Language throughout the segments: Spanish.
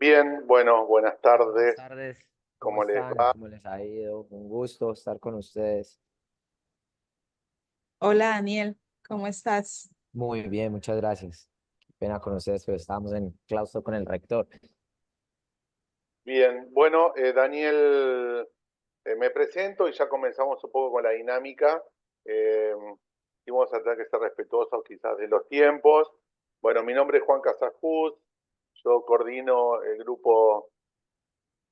Bien, bueno, buenas Buenas tardes. tardes, ¿cómo ¿Cómo les están? va? ¿Cómo les ha ido? Un gusto estar con ustedes. Hola Daniel, ¿cómo estás? Muy bien, muchas gracias. Qué pena con ustedes, pero estábamos en claustro con el rector. Bien, bueno, Daniel, me presento y ya comenzamos un poco con la dinámica. Eh, y vamos a tener que ser respetuosos quizás de los tiempos. Bueno, mi nombre es Juan Casajuz, yo coordino el grupo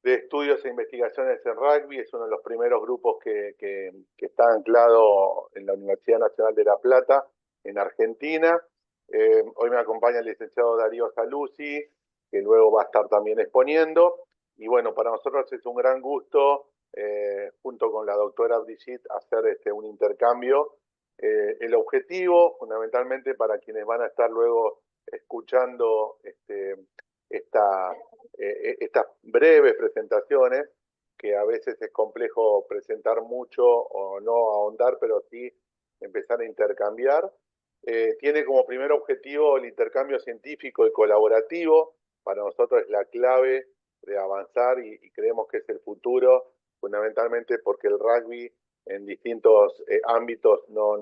de estudios e investigaciones en rugby, es uno de los primeros grupos que está anclado en la Universidad Nacional de La Plata, en Argentina. Hoy me acompaña el licenciado Darío Saluzzi, que luego va a estar también exponiendo. Y bueno, para nosotros es un gran gusto, junto con la doctora Brigitte, hacer un intercambio. El objetivo, fundamentalmente para quienes van a estar luego escuchando esta estas breves presentaciones, que a veces es complejo presentar mucho o no ahondar, pero sí empezar a intercambiar. Tiene como primer objetivo el intercambio científico y colaborativo. Para nosotros es la clave de avanzar y creemos que es el futuro, fundamentalmente porque el rugby en distintos ámbitos no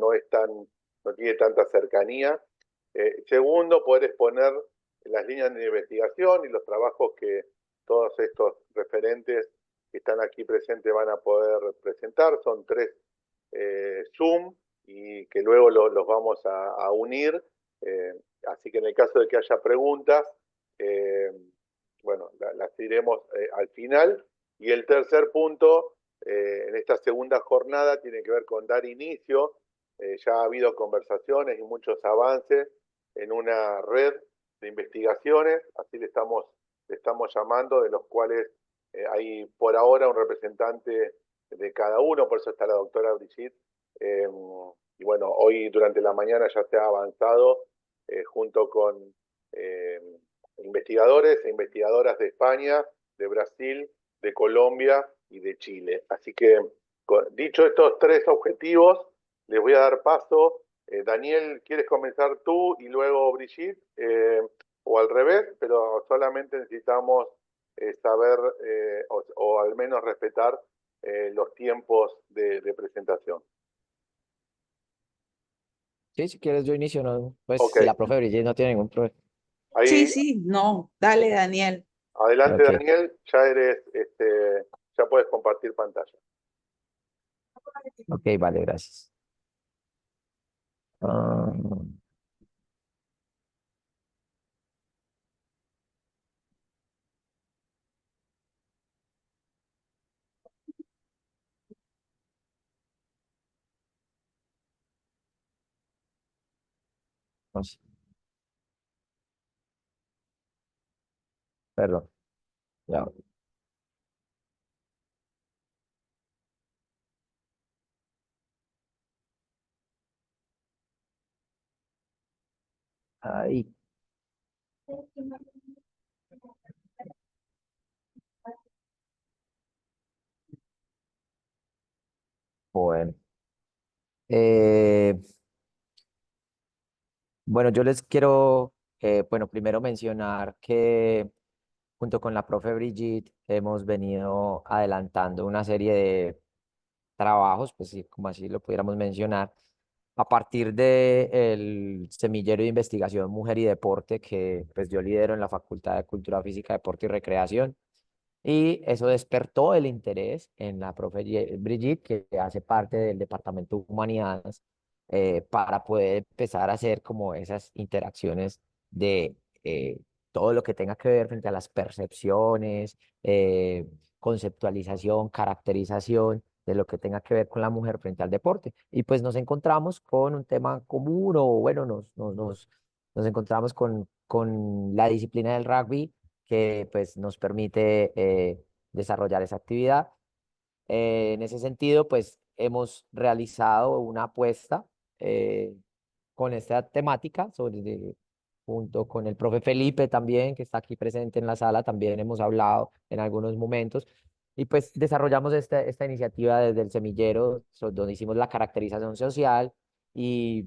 tiene tanta cercanía. Segundo, poder exponer las líneas de investigación y los trabajos que todos estos referentes que están aquí presentes van a poder presentar. Son tres Zoom y que luego los vamos a unir. Así que en el caso de que haya preguntas, eh, bueno, las diremos al final. Y el tercer punto, en esta segunda jornada, tiene que ver con dar inicio. Ya ha habido conversaciones y muchos avances en una red de investigaciones, así le estamos llamando, de los cuales hay por ahora un representante de cada uno, por eso está la doctora Brigitte. Y bueno, hoy durante la mañana ya se ha avanzado junto con eh, investigadores e investigadoras de España, de Brasil, de Colombia y de Chile. Así que, dicho estos tres objetivos, les voy a dar paso. Daniel, ¿quieres comenzar tú y luego Brigitte? O al revés, pero solamente necesitamos saber o al menos respetar los tiempos de presentación. Sí, si quieres yo inicio, ¿no? Pues Ok, si la profe Brigitte no tiene ningún problema. Sí, ahí sí, no, dale Daniel. adelante Ok, Daniel, ya puedes compartir pantalla. ok, vale, gracias. Ah, no sé, perdón. Ya, ahí, bueno. Eh, bueno, yo les quiero, bueno, primero mencionar que junto con la profe Brigitte hemos venido adelantando una serie de trabajos, pues sí, como así lo pudiéramos mencionar, a partir del semillero de investigación Mujer y Deporte que pues yo lidero en la Facultad de Cultura Física, Deporte y Recreación. Y eso despertó el interés en la profe Brigitte, que hace parte del Departamento de Humanidades, para poder empezar a hacer como esas interacciones de todo lo que tenga que ver frente a las percepciones, conceptualización, caracterización de lo que tenga que ver con la mujer frente al deporte. Y pues nos encontramos con un tema común, o bueno, nos encontramos con la disciplina del rugby que pues nos permite desarrollar esa actividad. En ese sentido, pues hemos realizado una apuesta eh, con esta temática junto con el profe Felipe también, que está aquí presente en la sala, también hemos hablado en algunos momentos. Y pues desarrollamos esta iniciativa desde el semillero, donde hicimos la caracterización social y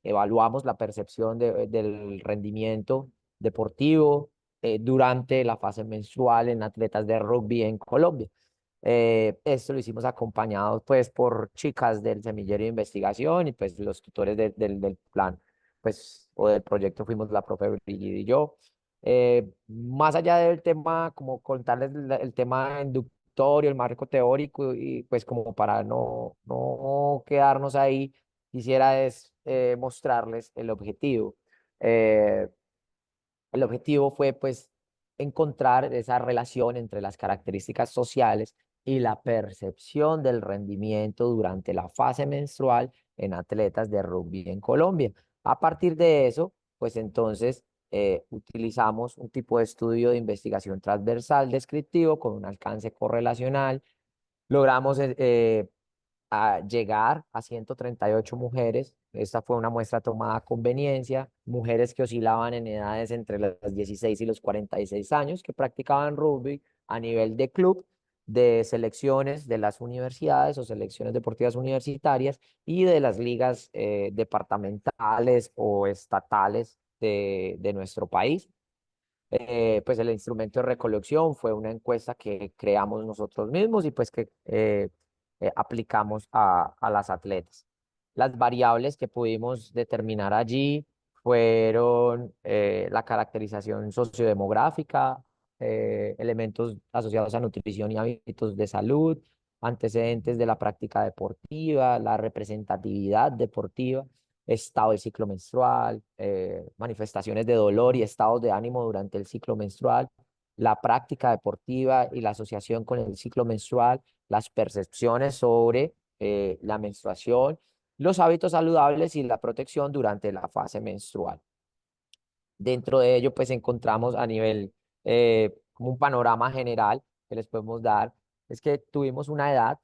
evaluamos la percepción del rendimiento deportivo durante la fase menstrual en atletas de rugby en Colombia. Esto lo hicimos acompañados pues por chicas del semillero de investigación y pues los tutores del plan pues o del proyecto fuimos la profe Brigida y yo. Más allá del tema, como contarles el tema inductorio, el marco teórico y pues como para no quedarnos ahí, quisiera es mostrarles el objetivo. Eh, el objetivo fue pues encontrar esa relación entre las características sociales y la percepción del rendimiento durante la fase menstrual en atletas de rugby en Colombia. A partir de eso, pues entonces utilizamos un tipo de estudio de investigación transversal descriptivo con un alcance correlacional. Logramos a llegar a 138 mujeres. Esta fue una muestra tomada a conveniencia, mujeres que oscilaban en edades entre los 16 y los 46 años, que practicaban rugby a nivel de club, de selecciones de las universidades o selecciones deportivas universitarias y de las ligas departamentales o estatales de nuestro país. Pues el instrumento de recolección fue una encuesta que creamos nosotros mismos y pues que aplicamos a las atletas. Las variables que pudimos determinar allí fueron la caracterización sociodemográfica, elementos asociados a nutrición y hábitos de salud, antecedentes de la práctica deportiva, la representatividad deportiva, estado del ciclo menstrual, manifestaciones de dolor y estados de ánimo durante el ciclo menstrual, la práctica deportiva y la asociación con el ciclo menstrual, las percepciones sobre la menstruación, los hábitos saludables y la protección durante la fase menstrual. Dentro de ello, pues encontramos a nivel, como un panorama general que les podemos dar, es que tuvimos una edad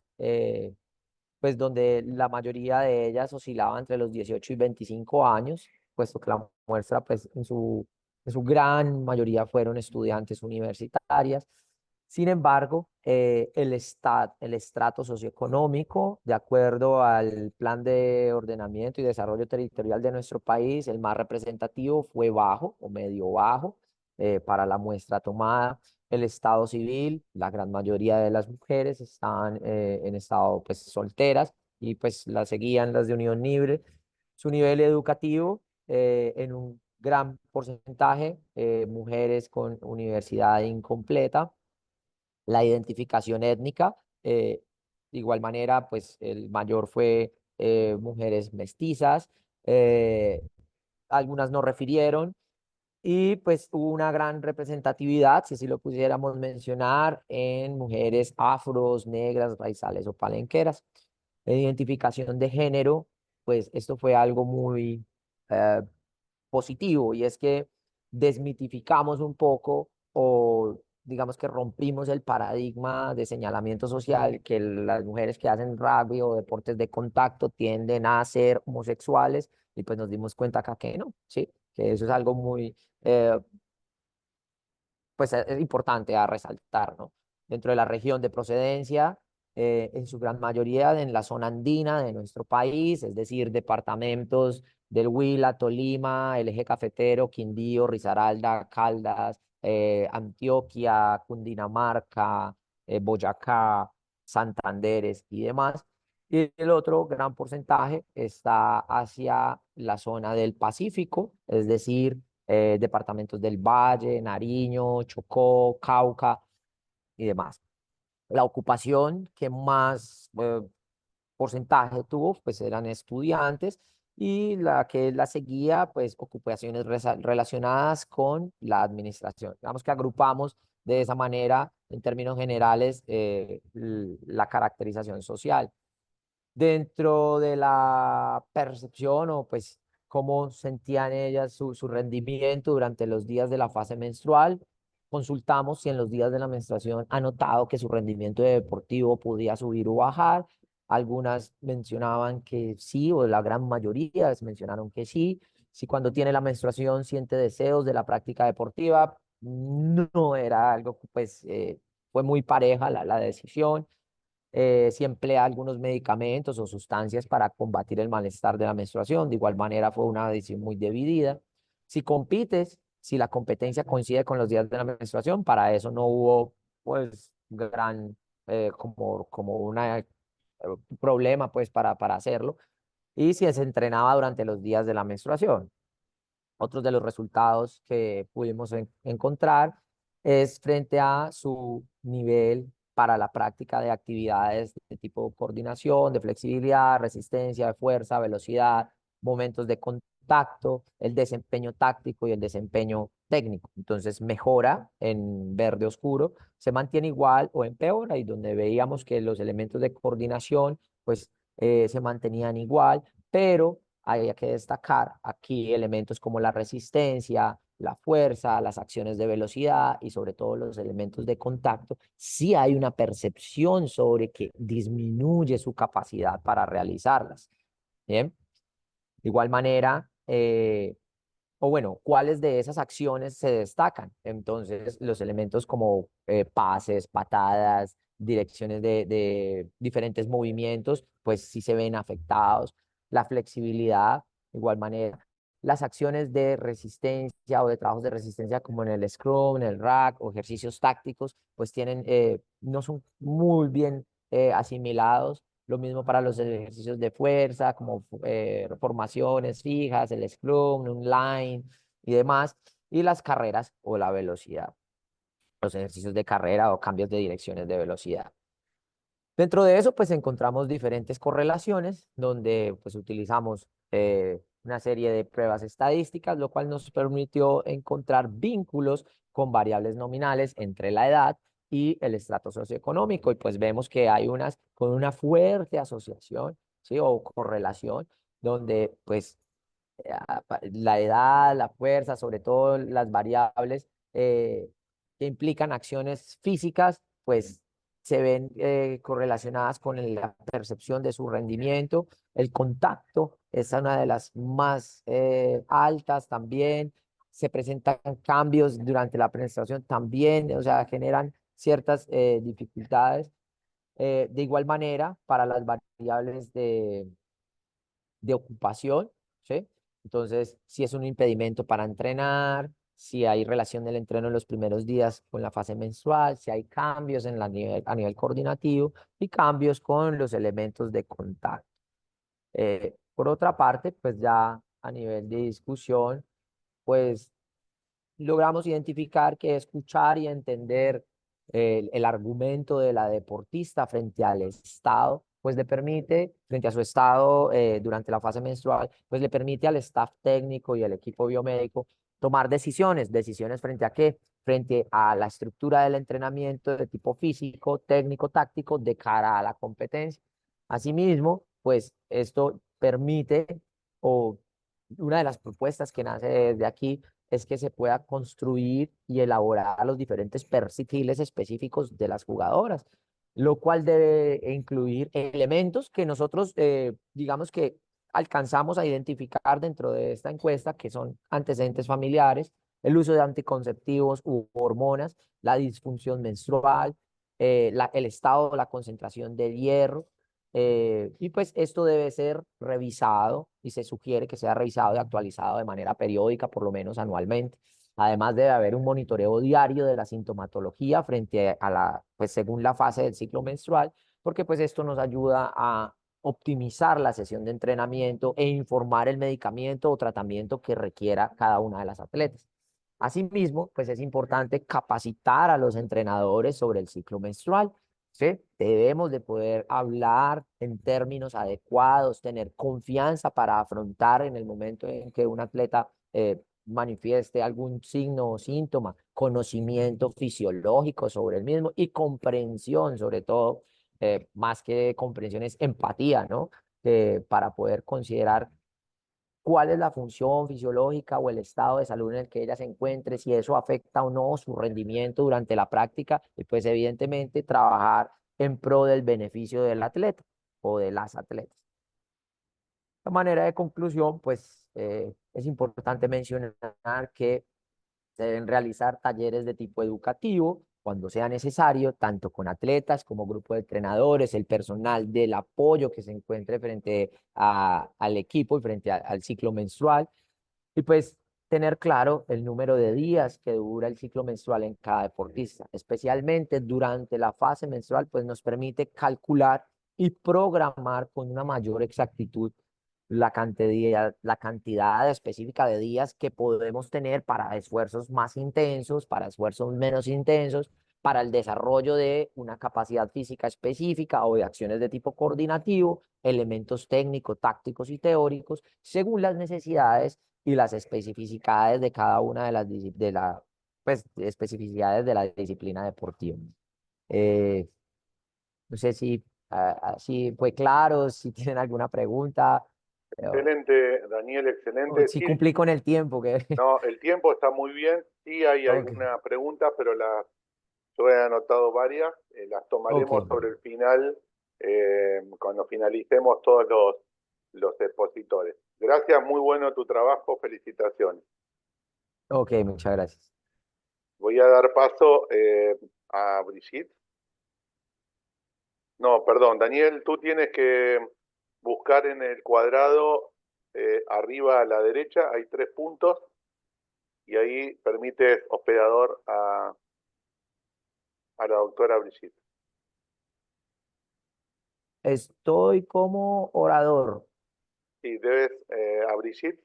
pues donde la mayoría de ellas oscilaba entre los 18 y 25 años, puesto que la muestra pues en su gran mayoría fueron estudiantes universitarias. Sin embargo, el estrato socioeconómico, de acuerdo al Plan de Ordenamiento y Desarrollo Territorial de nuestro país, el más representativo fue bajo o medio bajo para la muestra tomada. El estado civil, la gran mayoría de las mujeres estaban en estado pues solteras y pues las seguían las de unión libre. Su nivel educativo en un gran porcentaje, mujeres con universidad incompleta. La identificación étnica, de igual manera, pues el mayor fue mujeres mestizas, eh, algunas no refirieron, y pues hubo una gran representatividad, si así lo pudiéramos mencionar, en mujeres afros, negras, raizales o palenqueras. En identificación de género, pues esto fue algo muy eh, positivo y es que desmitificamos un poco o digamos que rompimos el paradigma de señalamiento social que las mujeres que hacen rugby o deportes de contacto tienden a ser homosexuales y pues nos dimos cuenta acá que no, ¿sí? Que eso es algo muy eh, pues es importante a resaltar, ¿no? Dentro de la región de procedencia, en su gran mayoría en la zona andina de nuestro país, es decir, departamentos del Huila, Tolima, el eje cafetero, Quindío, Risaralda, Caldas, Antioquia, Cundinamarca, Boyacá, Santanderes y demás. Y el otro gran porcentaje está hacia la zona del Pacífico, es decir, departamentos del Valle, Nariño, Chocó, Cauca y demás. La ocupación que más porcentaje tuvo, pues eran estudiantes y la que la seguía, pues ocupaciones relacionadas con la administración. Digamos que agrupamos de esa manera, en términos generales, la caracterización social. Dentro de la percepción o pues cómo sentían ellas su rendimiento durante los días de la fase menstrual, consultamos si en los días de la menstruación ha notado que su rendimiento deportivo podía subir o bajar. Algunas mencionaban que sí, o la gran mayoría mencionaron que sí. Si cuando tiene la menstruación siente deseos de la práctica deportiva, no era algo que pues fue muy pareja la decisión. Si emplea algunos medicamentos o sustancias para combatir el malestar de la menstruación. De igual manera fue una decisión muy dividida. Si compites, si la competencia coincide con los días de la menstruación, para eso no hubo pues gran como una problema pues para hacerlo. Y si se entrenaba durante los días de la menstruación. Otros de los resultados que pudimos encontrar es frente a su nivel para la práctica de actividades de tipo coordinación, de flexibilidad, resistencia, de fuerza, velocidad, momentos de contacto, el desempeño táctico y el desempeño técnico. Entonces mejora en verde oscuro, se mantiene igual o empeora, y donde veíamos que los elementos de coordinación pues se mantenían igual, pero hay que destacar aquí elementos como la resistencia, la fuerza, las acciones de velocidad y sobre todo los elementos de contacto. Sí hay una percepción sobre que disminuye su capacidad para realizarlas. Bien, de igual manera, o bueno, ¿cuáles de esas acciones se destacan? Entonces, los elementos como pases, patadas, direcciones de diferentes movimientos, pues sí se ven afectados. La flexibilidad, de igual manera. Las acciones de resistencia o de trabajos de resistencia como en el scrum, en el rack o ejercicios tácticos, pues tienen, no son muy bien asimilados. Lo mismo para los ejercicios de fuerza, como formaciones fijas, el scrum, un line y demás. Y las carreras o la velocidad, los ejercicios de carrera o cambios de direcciones de velocidad. Dentro de eso, pues encontramos diferentes correlaciones donde pues utilizamos una serie de pruebas estadísticas, lo cual nos permitió encontrar vínculos con variables nominales entre la edad y el estrato socioeconómico. Y pues vemos que hay unas con una fuerte asociación, ¿sí? O correlación, donde pues la edad, la fuerza, sobre todo las variables que implican acciones físicas, pues se ven correlacionadas con la percepción de su rendimiento. El contacto es una de las más altas también. Se presentan cambios durante la penetración también, o sea, generan ciertas dificultades. De igual manera, para las variables de ocupación, ¿sí? Entonces, si es un impedimento para entrenar, si hay relación del entreno en los primeros días con la fase menstrual, si hay cambios en a nivel coordinativo y cambios con los elementos de contacto. Por otra parte, pues ya a nivel de discusión, pues logramos identificar que escuchar y entender el argumento de la deportista frente al estado, pues le permite, frente a su estado durante la fase menstrual, pues le permite al staff técnico y al equipo biomédico tomar decisiones. ¿Decisiones frente a qué? Frente a la estructura del entrenamiento de tipo físico, técnico, táctico de cara a la competencia. Asimismo, pues esto permite, o una de las propuestas que nace desde aquí, es que se pueda construir y elaborar los diferentes perfiles específicos de las jugadoras, lo cual debe incluir elementos que nosotros, digamos que alcanzamos a identificar dentro de esta encuesta, que son antecedentes familiares, el uso de anticonceptivos u hormonas, la disfunción menstrual, el estado, la concentración del hierro, y pues esto debe ser revisado y se sugiere que sea revisado y actualizado de manera periódica, por lo menos anualmente. Además debe haber un monitoreo diario de la sintomatología frente a pues según la fase del ciclo menstrual, porque pues esto nos ayuda a optimizar la sesión de entrenamiento e informar el medicamento o tratamiento que requiera cada una de las atletas. Asimismo, pues es importante capacitar a los entrenadores sobre el ciclo menstrual. ¿Sí? Debemos de poder hablar en términos adecuados, tener confianza para afrontar en el momento en que un atleta manifieste algún signo o síntoma, conocimiento fisiológico sobre el mismo y comprensión, sobre todo, más que comprensión es empatía, ¿no? Para poder considerar cuál es la función fisiológica o el estado de salud en el que ella se encuentre, si eso afecta o no su rendimiento durante la práctica, y pues evidentemente trabajar en pro del beneficio del atleta o de las atletas. De manera de conclusión, pues es importante mencionar que se deben realizar talleres de tipo educativo cuando sea necesario, tanto con atletas como grupo de entrenadores, el personal del apoyo que se encuentre frente al equipo y frente al ciclo menstrual. Y pues tener claro el número de días que dura el ciclo menstrual en cada deportista, especialmente durante la fase menstrual, pues nos permite calcular y programar con una mayor exactitud la cantidad específica de días que podemos tener para esfuerzos más intensos, para esfuerzos menos intensos, para el desarrollo de una capacidad física específica o de acciones de tipo coordinativo, elementos técnicos, tácticos y teóricos, según las necesidades y las especificidades de cada una de las pues, especificidades de la disciplina deportiva. Eh, no sé si fue claro, si tienen alguna pregunta, Excelente, Daniel, o excelente. si Sí, cumplí con el tiempo que... no, el tiempo está muy bien. Sí hay Ok, alguna pregunta, pero yo he anotado varias. Las ok, tomaremos sobre el final, cuando finalicemos todos los expositores. Gracias, muy bueno tu trabajo, felicitaciones. ok, muchas gracias. Voy a dar paso a Brigitte. No, perdón, Daniel, tú tienes que buscar en el cuadrado arriba a la derecha, hay 3 puntos, y ahí permites hospedador a la doctora Brigitte. Estoy como orador. Sí, debes, a Brigitte,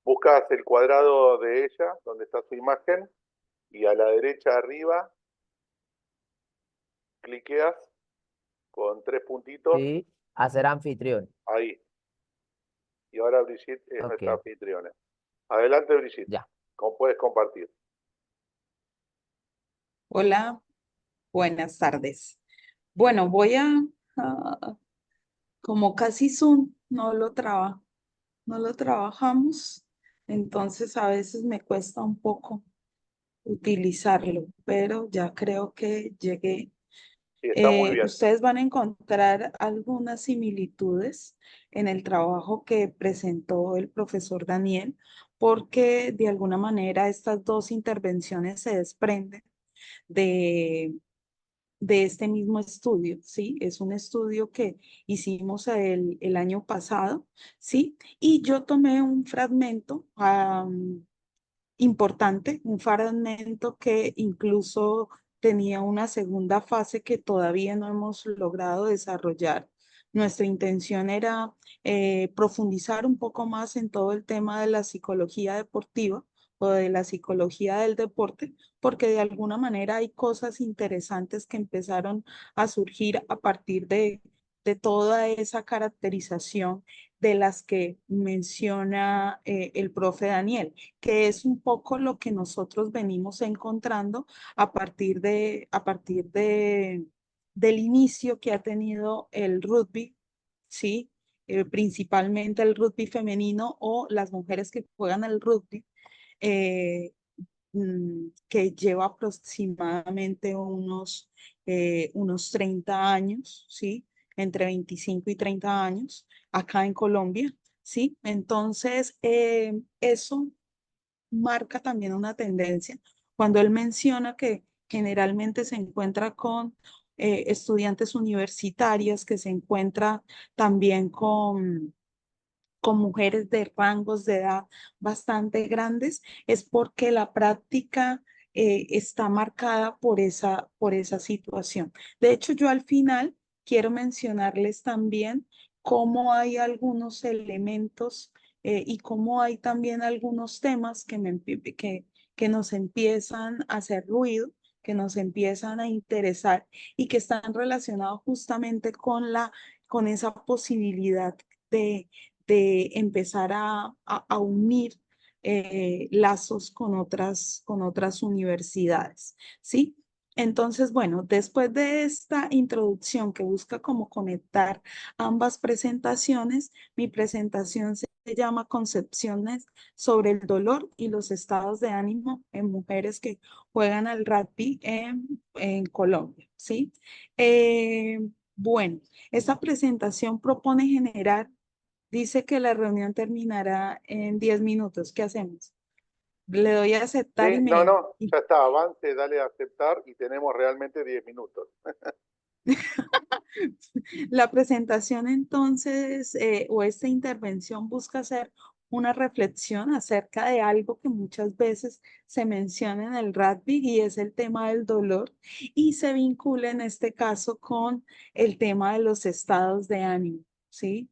buscas el cuadrado de ella, donde está su imagen, y a la derecha arriba, cliqueas con 3 puntitos, Sí, a ser anfitrión. ahí. Y ahora Brigitte es Ok, nuestra anfitriona. Adelante, Brigitte, ya. como puedes compartir. Hola, buenas tardes. Bueno, a- como casi Zoom no lo trabajamos, entonces a veces me cuesta un poco utilizarlo, pero ya creo que llegué. Sí, está muy bien. Ustedes van a encontrar algunas similitudes en el trabajo que presentó el profesor Daniel, porque de alguna manera estas dos intervenciones se desprenden de, de este mismo estudio, ¿sí? Es un estudio que hicimos el año pasado, ¿sí? Y yo tomé un fragmento importante, un fragmento que incluso tenía una segunda fase que todavía no hemos logrado desarrollar. Nuestra intención era profundizar un poco más en todo el tema de la psicología deportiva o de la psicología del deporte, porque de alguna manera hay cosas interesantes que empezaron a surgir a partir de toda esa caracterización de las que menciona el profe Daniel, que es un poco lo que nosotros venimos encontrando a partir del inicio que ha tenido el rugby, ¿sí? Principalmente el rugby femenino o las mujeres que juegan el rugby, eh, que lleva aproximadamente unos 30 años, ¿sí? Entre 25 y 30 años acá en Colombia, ¿sí? Entonces, eso marca también una tendencia. Cuando él menciona que generalmente se encuentra con estudiantes universitarias, que se encuentra también con mujeres de rangos de edad bastante grandes, es porque la práctica está marcada por esa situación. De hecho, yo al final quiero mencionarles también cómo hay algunos elementos y cómo hay también algunos temas que nos empiezan a hacer ruido, que nos empiezan a interesar y que están relacionados justamente con esa posibilidad de, de empezar a unir lazos con otras universidades, ¿sí? Entonces, bueno, después de esta introducción que busca como conectar ambas presentaciones, mi presentación se llama Concepciones sobre el dolor y los estados de ánimo en mujeres que juegan al rugby en Colombia, ¿sí? Bueno, esta presentación propone generar. Dice que la reunión terminará en 10 minutos. ¿Qué hacemos? Le doy a aceptar Sí, no, no, y ya está, avance, dale a aceptar y tenemos realmente 10 minutos. la presentación entonces o esta intervención busca hacer una reflexión acerca de algo que muchas veces se menciona en el rugby y es el tema del dolor y se vincula en este caso con el tema de los estados de ánimo, ¿sí?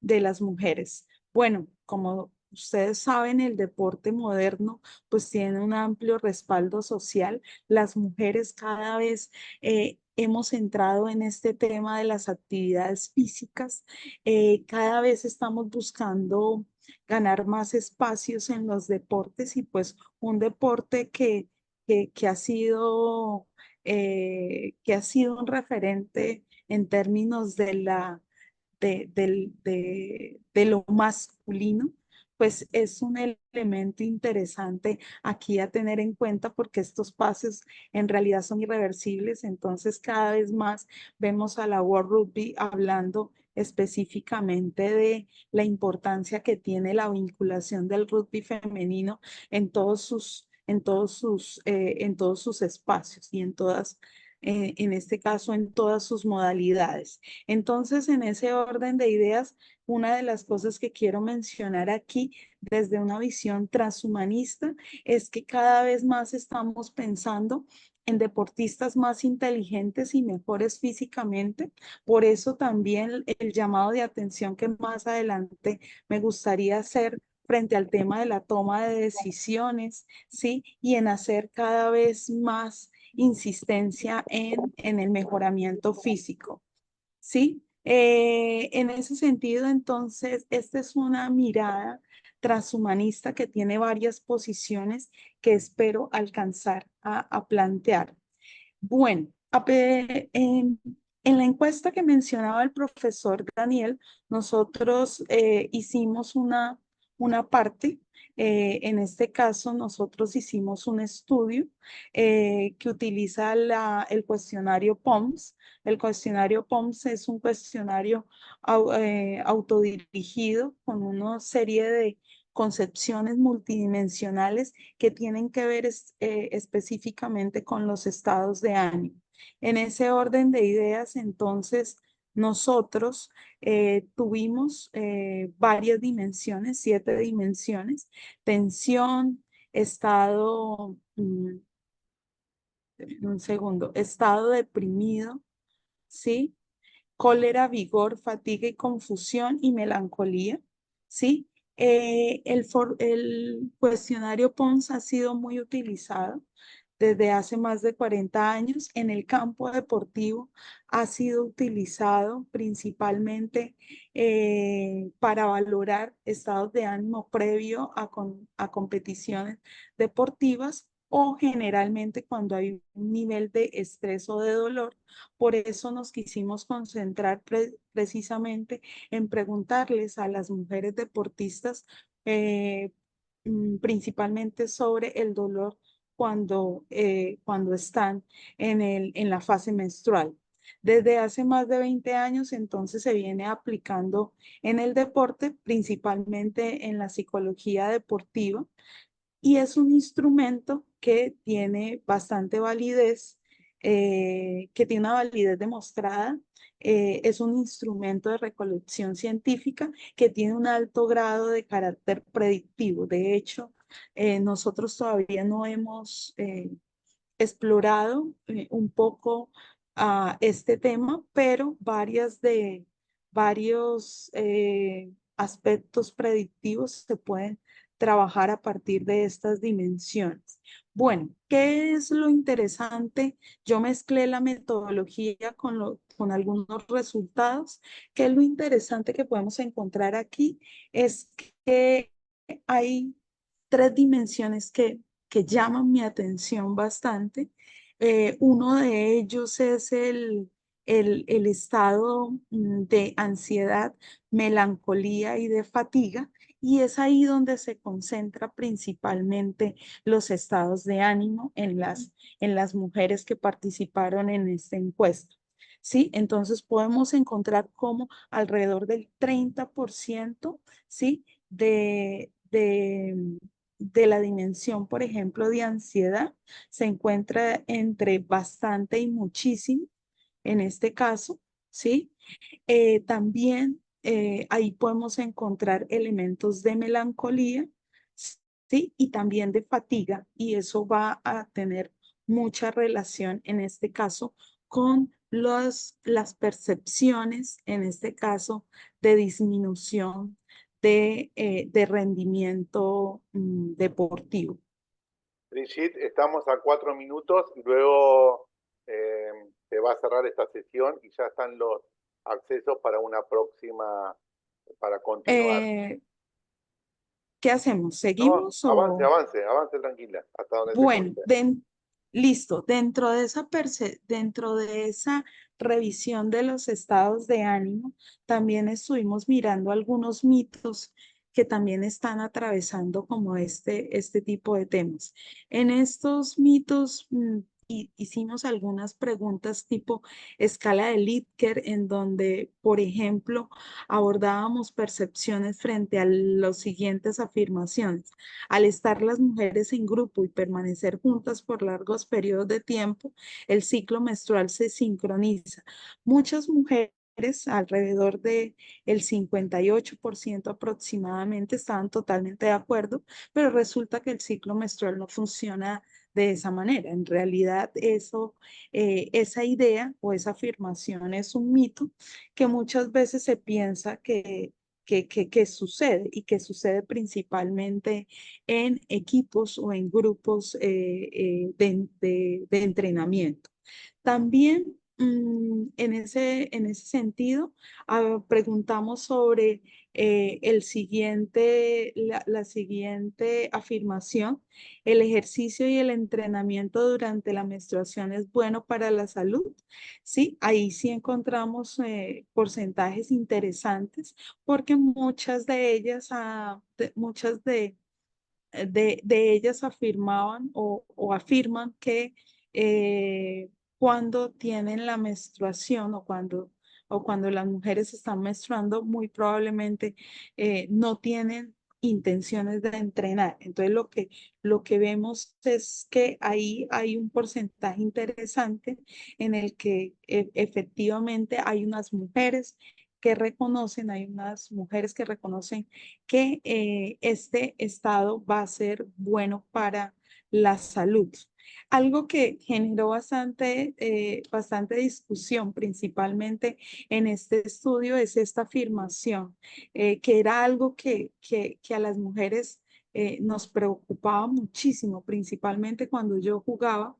De las mujeres. Bueno, como ustedes saben, el deporte moderno pues tiene un amplio respaldo social. Las mujeres cada vez hemos entrado en este tema de las actividades físicas. Cada vez estamos buscando ganar más espacios en los deportes y pues un deporte que ha que ha sido un referente en términos de de lo masculino, pues es un elemento interesante aquí a tener en cuenta porque estos pasos en realidad son irreversibles. Entonces, cada vez más vemos a la World Rugby hablando específicamente de la importancia que tiene la vinculación del rugby femenino en en todos sus espacios y en en este caso, en todas sus modalidades. Entonces, en ese orden de ideas, una de las cosas que quiero mencionar aquí desde una visión transhumanista es que cada vez más estamos pensando en deportistas más inteligentes y mejores físicamente. Por eso también el llamado de atención que más adelante me gustaría hacer frente al tema de la toma de decisiones, ¿sí? Y en hacer cada vez más insistencia en el mejoramiento físico. ¿Sí? En ese sentido, entonces, esta es una mirada transhumanista que tiene varias posiciones que espero alcanzar a plantear. Bueno, en la encuesta que mencionaba el profesor Daniel, nosotros hicimos una parte. En este caso, nosotros hicimos un estudio que utiliza el cuestionario POMS. El cuestionario POMS es un cuestionario autodirigido con una serie de concepciones multidimensionales que tienen que ver específicamente con los estados de ánimo. En ese orden de ideas, entonces, nosotros tuvimos varias dimensiones, 7 dimensiones: tensión, estado, un segundo, estado deprimido, ¿sí? Cólera, vigor, fatiga y confusión y melancolía, ¿sí? El cuestionario PONS ha sido muy utilizado desde hace más de 40 años. En el campo deportivo ha sido utilizado principalmente para valorar estados de ánimo previo a competiciones deportivas o generalmente cuando hay un nivel de estrés o de dolor. Por eso nos quisimos concentrar precisamente en preguntarles a las mujeres deportistas principalmente sobre el dolor cuando están en la fase menstrual. Desde hace más de 20 años, entonces, se viene aplicando en el deporte, principalmente en la psicología deportiva, y es un instrumento que tiene bastante validez, que tiene una validez demostrada. Es un instrumento de recolección científica que tiene un alto grado de carácter predictivo. De hecho, nosotros todavía no hemos explorado un poco este tema, pero varios aspectos predictivos se pueden trabajar a partir de estas dimensiones. Bueno, ¿qué es lo interesante? Yo mezclé la metodología con algunos resultados. ¿Qué es lo interesante que podemos encontrar aquí? Es que hay 3 dimensiones que llaman mi atención bastante. Uno de ellos es el estado de ansiedad, melancolía y de fatiga, y es ahí donde se concentra principalmente los estados de ánimo en las mujeres que participaron en esta encuesta. ¿Sí? Entonces podemos encontrar como alrededor del 30%, ¿sí? De la dimensión, por ejemplo, de ansiedad, se encuentra entre bastante y muchísimo, en este caso, ¿sí? También ahí podemos encontrar elementos de melancolía, ¿sí? Y también de fatiga, y eso va a tener mucha relación en este caso con las percepciones, en este caso, de disminución de rendimiento deportivo. Brigitte, estamos a 4 minutos y luego se va a cerrar esta sesión y ya están los accesos para una próxima, para continuar. ¿Qué hacemos? No, ¿Seguimos avance, o...? avance, avance tranquila, hasta donde te Bueno, conté. listo. Dentro de esa revisión de los estados de ánimo, también estuvimos mirando algunos mitos que también están atravesando como este tipo de temas. En estos mitos, hicimos algunas preguntas tipo escala de Likert, en donde, por ejemplo, abordábamos percepciones frente a las siguientes afirmaciones. Al estar las mujeres en grupo y permanecer juntas por largos periodos de tiempo, el ciclo menstrual se sincroniza. Muchas mujeres, alrededor de el 58% aproximadamente, estaban totalmente de acuerdo, pero resulta que el ciclo menstrual no funciona de esa manera. En realidad, esa idea o esa afirmación es un mito que muchas veces se piensa que sucede y que sucede principalmente en equipos o en grupos de entrenamiento. También en ese sentido, preguntamos sobre la siguiente afirmación. ¿El ejercicio y el entrenamiento durante la menstruación es bueno para la salud? Sí, ahí sí encontramos porcentajes interesantes porque muchas de ellas, de ellas afirmaban o afirman que cuando tienen la menstruación o cuando las mujeres están menstruando, muy probablemente no tienen intenciones de entrenar. Entonces, lo que vemos es que ahí hay un porcentaje interesante en el que efectivamente hay unas mujeres que reconocen, hay unas mujeres que reconocen que este estado va a ser bueno para la salud. Algo que generó bastante discusión, principalmente en este estudio, es esta afirmación, que era algo que a las mujeres nos preocupaba muchísimo, principalmente cuando yo jugaba,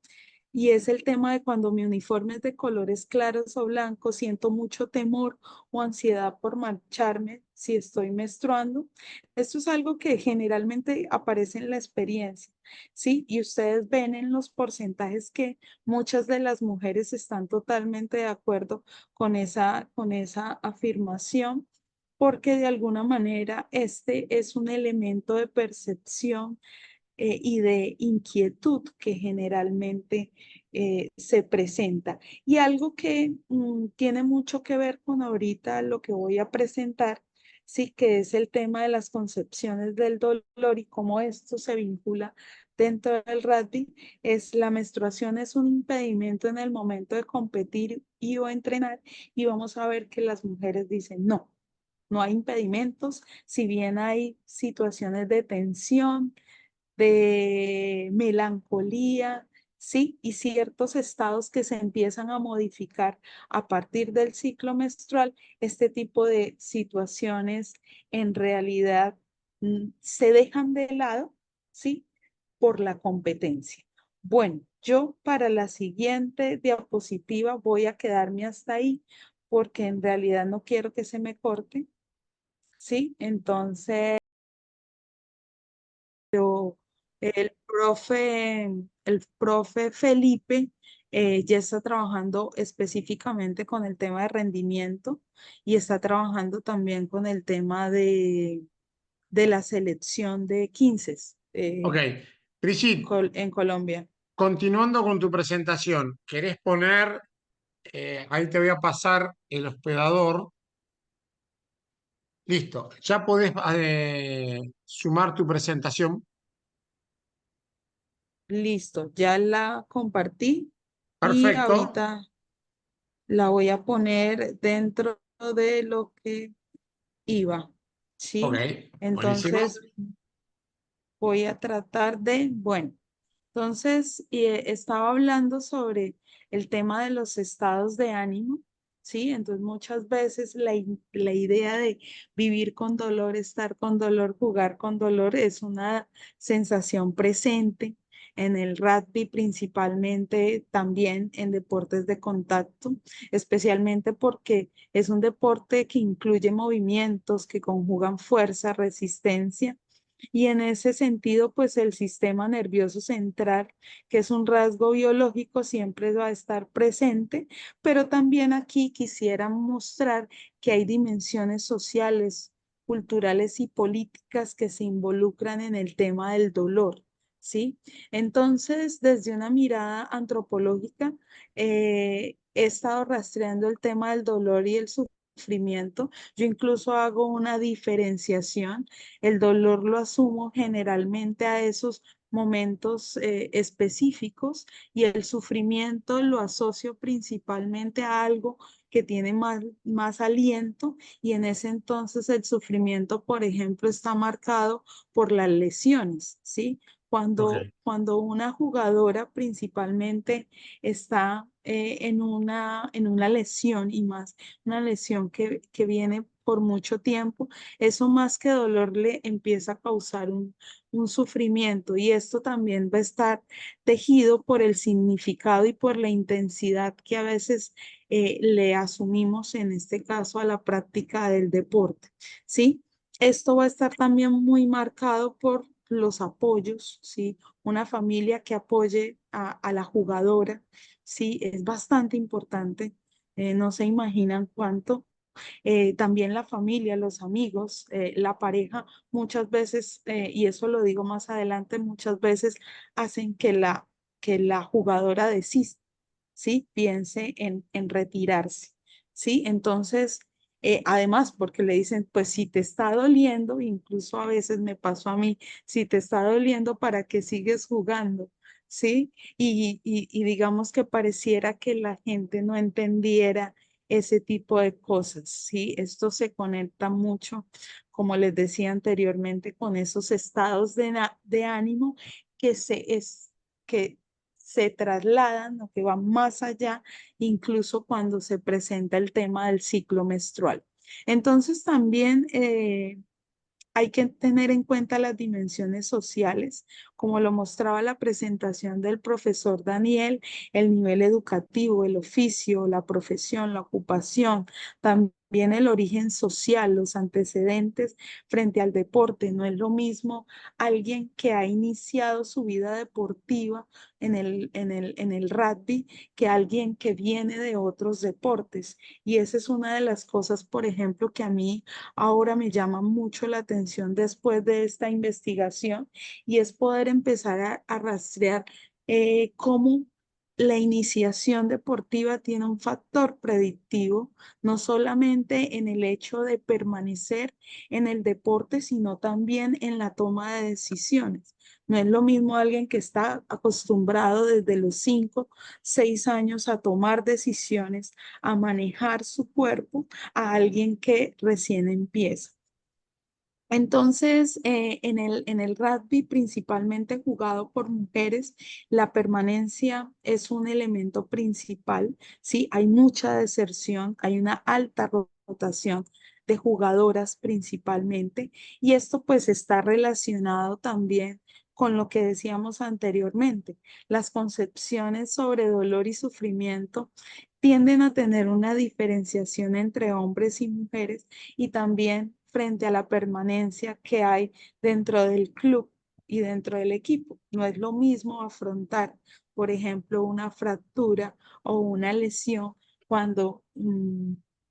y es el tema de cuando mi uniforme es de colores claros o blancos, siento mucho temor o ansiedad por mancharme si estoy menstruando. Esto es algo que generalmente aparece en la experiencia, ¿sí? Y ustedes ven en los porcentajes que muchas de las mujeres están totalmente de acuerdo con esa afirmación, porque de alguna manera este es un elemento de percepción y de inquietud que generalmente se presenta. Y algo que tiene mucho que ver con ahorita lo que voy a presentar, sí, que es el tema de las concepciones del dolor y cómo esto se vincula dentro del rugby, es la menstruación es un impedimento en el momento de competir y o entrenar, y vamos a ver que las mujeres dicen no. No hay impedimentos, si bien hay situaciones de tensión, de melancolía, ¿sí? Y ciertos estados que se empiezan a modificar a partir del ciclo menstrual, este tipo de situaciones en realidad se dejan de lado, ¿sí? Por la competencia. Bueno, yo para la siguiente diapositiva voy a quedarme hasta ahí porque en realidad no quiero que se me corte, ¿sí? Entonces, el profe Felipe ya está trabajando específicamente con el tema de rendimiento y está trabajando también con el tema de la selección de 15 Ok. Brigitte, en Colombia. continuando con tu presentación, ¿querés poner, ahí te voy a pasar el hospedador? Listo, ya podés sumar tu presentación. Listo, ya la compartí y Perfecto. ahorita la voy a poner dentro de lo que IVA, Ok, ¿sí? buenísimo. Entonces voy a tratar de, bueno, entonces estaba hablando sobre el tema de los estados de ánimo, ¿sí? Entonces muchas veces la idea de vivir con dolor, estar con dolor, jugar con dolor es una sensación presente en el rugby, principalmente también en deportes de contacto, especialmente porque es un deporte que incluye movimientos que conjugan fuerza, resistencia y en ese sentido, pues el sistema nervioso central, que es un rasgo biológico, siempre va a estar presente, pero también aquí quisiera mostrar que hay dimensiones sociales, culturales y políticas que se involucran en el tema del dolor. ¿Sí? Entonces, desde una mirada antropológica, he estado rastreando el tema del dolor y el sufrimiento. Yo incluso hago una diferenciación. El dolor lo asumo generalmente a esos momentos específicos y el sufrimiento lo asocio principalmente a algo que tiene más aliento y en ese entonces el sufrimiento, por ejemplo, está marcado por las lesiones, ¿sí? Ok. Cuando una jugadora principalmente está en una lesión y más una lesión que viene por mucho tiempo, eso más que dolor le empieza a causar un sufrimiento y esto también va a estar tejido por el significado y por la intensidad que a veces le asumimos en este caso a la práctica del deporte, ¿sí? Esto va a estar también muy marcado por los apoyos, ¿sí? Una familia que apoye a la jugadora, ¿sí? Es bastante importante. No se imaginan cuánto también la familia, los amigos, la pareja, muchas veces, y eso lo digo más adelante, muchas veces hacen que la jugadora desista, ¿sí? Piense en retirarse, ¿sí? Entonces, además, porque le dicen, pues si te está doliendo, incluso a veces me pasó a mí, si te está doliendo, ¿para qué sigues jugando? ¿Sí? Y digamos que pareciera que la gente no entendiera ese tipo de cosas, ¿sí? Esto se conecta mucho, como les decía anteriormente, con esos estados de ánimo que se trasladan o que van más allá, incluso cuando se presenta el tema del ciclo menstrual. Entonces también hay que tener en cuenta las dimensiones sociales, como lo mostraba la presentación del profesor Daniel, el nivel educativo, el oficio, la profesión, la ocupación, también el origen social, los antecedentes frente al deporte. No es lo mismo alguien que ha iniciado su vida deportiva en el rugby que alguien que viene de otros deportes. Y esa es una de las cosas, por ejemplo, que a mí ahora me llama mucho la atención después de esta investigación y es poder empezar a rastrear cómo la iniciación deportiva tiene un factor predictivo, no solamente en el hecho de permanecer en el deporte, sino también en la toma de decisiones. No es lo mismo alguien que está acostumbrado desde los 5, 6 años a tomar decisiones, a manejar su cuerpo, a alguien que recién empieza. Entonces, en el rugby, principalmente jugado por mujeres, la permanencia es un elemento principal, ¿sí? Hay mucha deserción, hay una alta rotación de jugadoras principalmente, y esto pues está relacionado también con lo que decíamos anteriormente. Las concepciones sobre dolor y sufrimiento tienden a tener una diferenciación entre hombres y mujeres y también frente a la permanencia que hay dentro del club y dentro del equipo. No es lo mismo afrontar, por ejemplo, una fractura o una lesión cuando,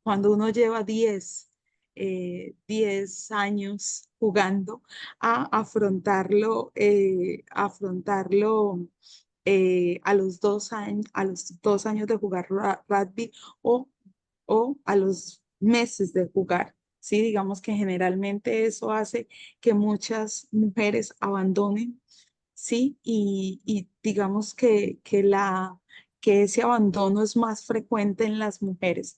cuando uno lleva 10 años jugando a afrontarlo a los 2 años de jugar rugby o, o a los meses de jugar. Sí, digamos que generalmente eso hace que muchas mujeres abandonen, sí, y digamos que ese abandono es más frecuente en las mujeres.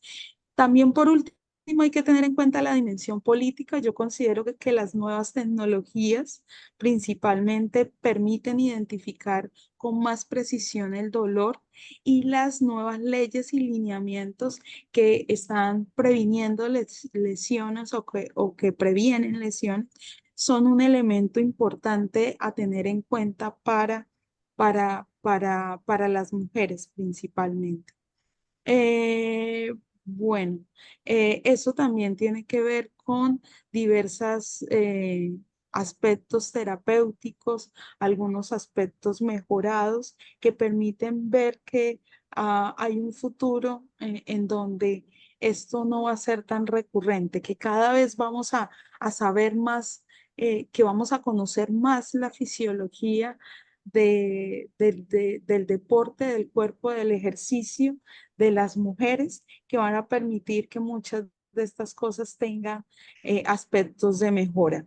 También por último, hay que tener en cuenta la dimensión política. Yo considero que las nuevas tecnologías principalmente permiten identificar con más precisión el dolor, y las nuevas leyes y lineamientos que están previniendo lesiones o que previenen lesiones son un elemento importante a tener en cuenta para las mujeres principalmente. Bueno, eso también tiene que ver con diversos aspectos terapéuticos, algunos aspectos mejorados que permiten ver que hay un futuro en donde esto no va a ser tan recurrente, que cada vez vamos a saber más, que vamos a conocer más la fisiología del deporte, del cuerpo, del ejercicio de las mujeres, que van a permitir que muchas de estas cosas tengan aspectos de mejora.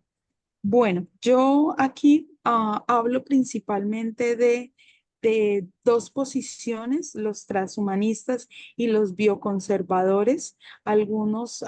Bueno, yo aquí hablo principalmente de dos posiciones, los transhumanistas y los bioconservadores. Algunos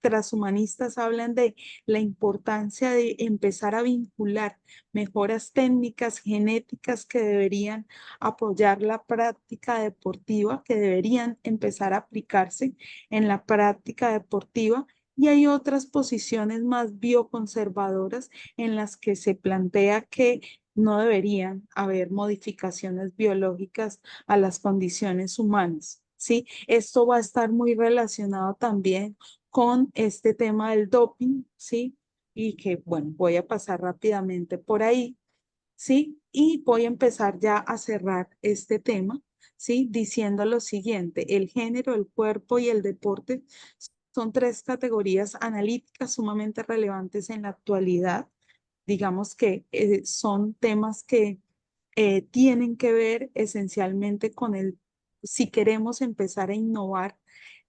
transhumanistas hablan de la importancia de empezar a vincular mejoras técnicas, genéticas que deberían apoyar la práctica deportiva, que deberían empezar a aplicarse en la práctica deportiva. Y hay otras posiciones más bioconservadoras en las que se plantea que no deberían haber modificaciones biológicas a las condiciones humanas, ¿sí? Esto va a estar muy relacionado también con este tema del doping, ¿sí? Y que, bueno, voy a pasar rápidamente por ahí, ¿sí? Y voy a empezar ya a cerrar este tema, ¿sí? Diciendo lo siguiente: el género, el cuerpo y el deporte son tres categorías analíticas sumamente relevantes en la actualidad. Digamos que son temas que tienen que ver esencialmente con si queremos empezar a innovar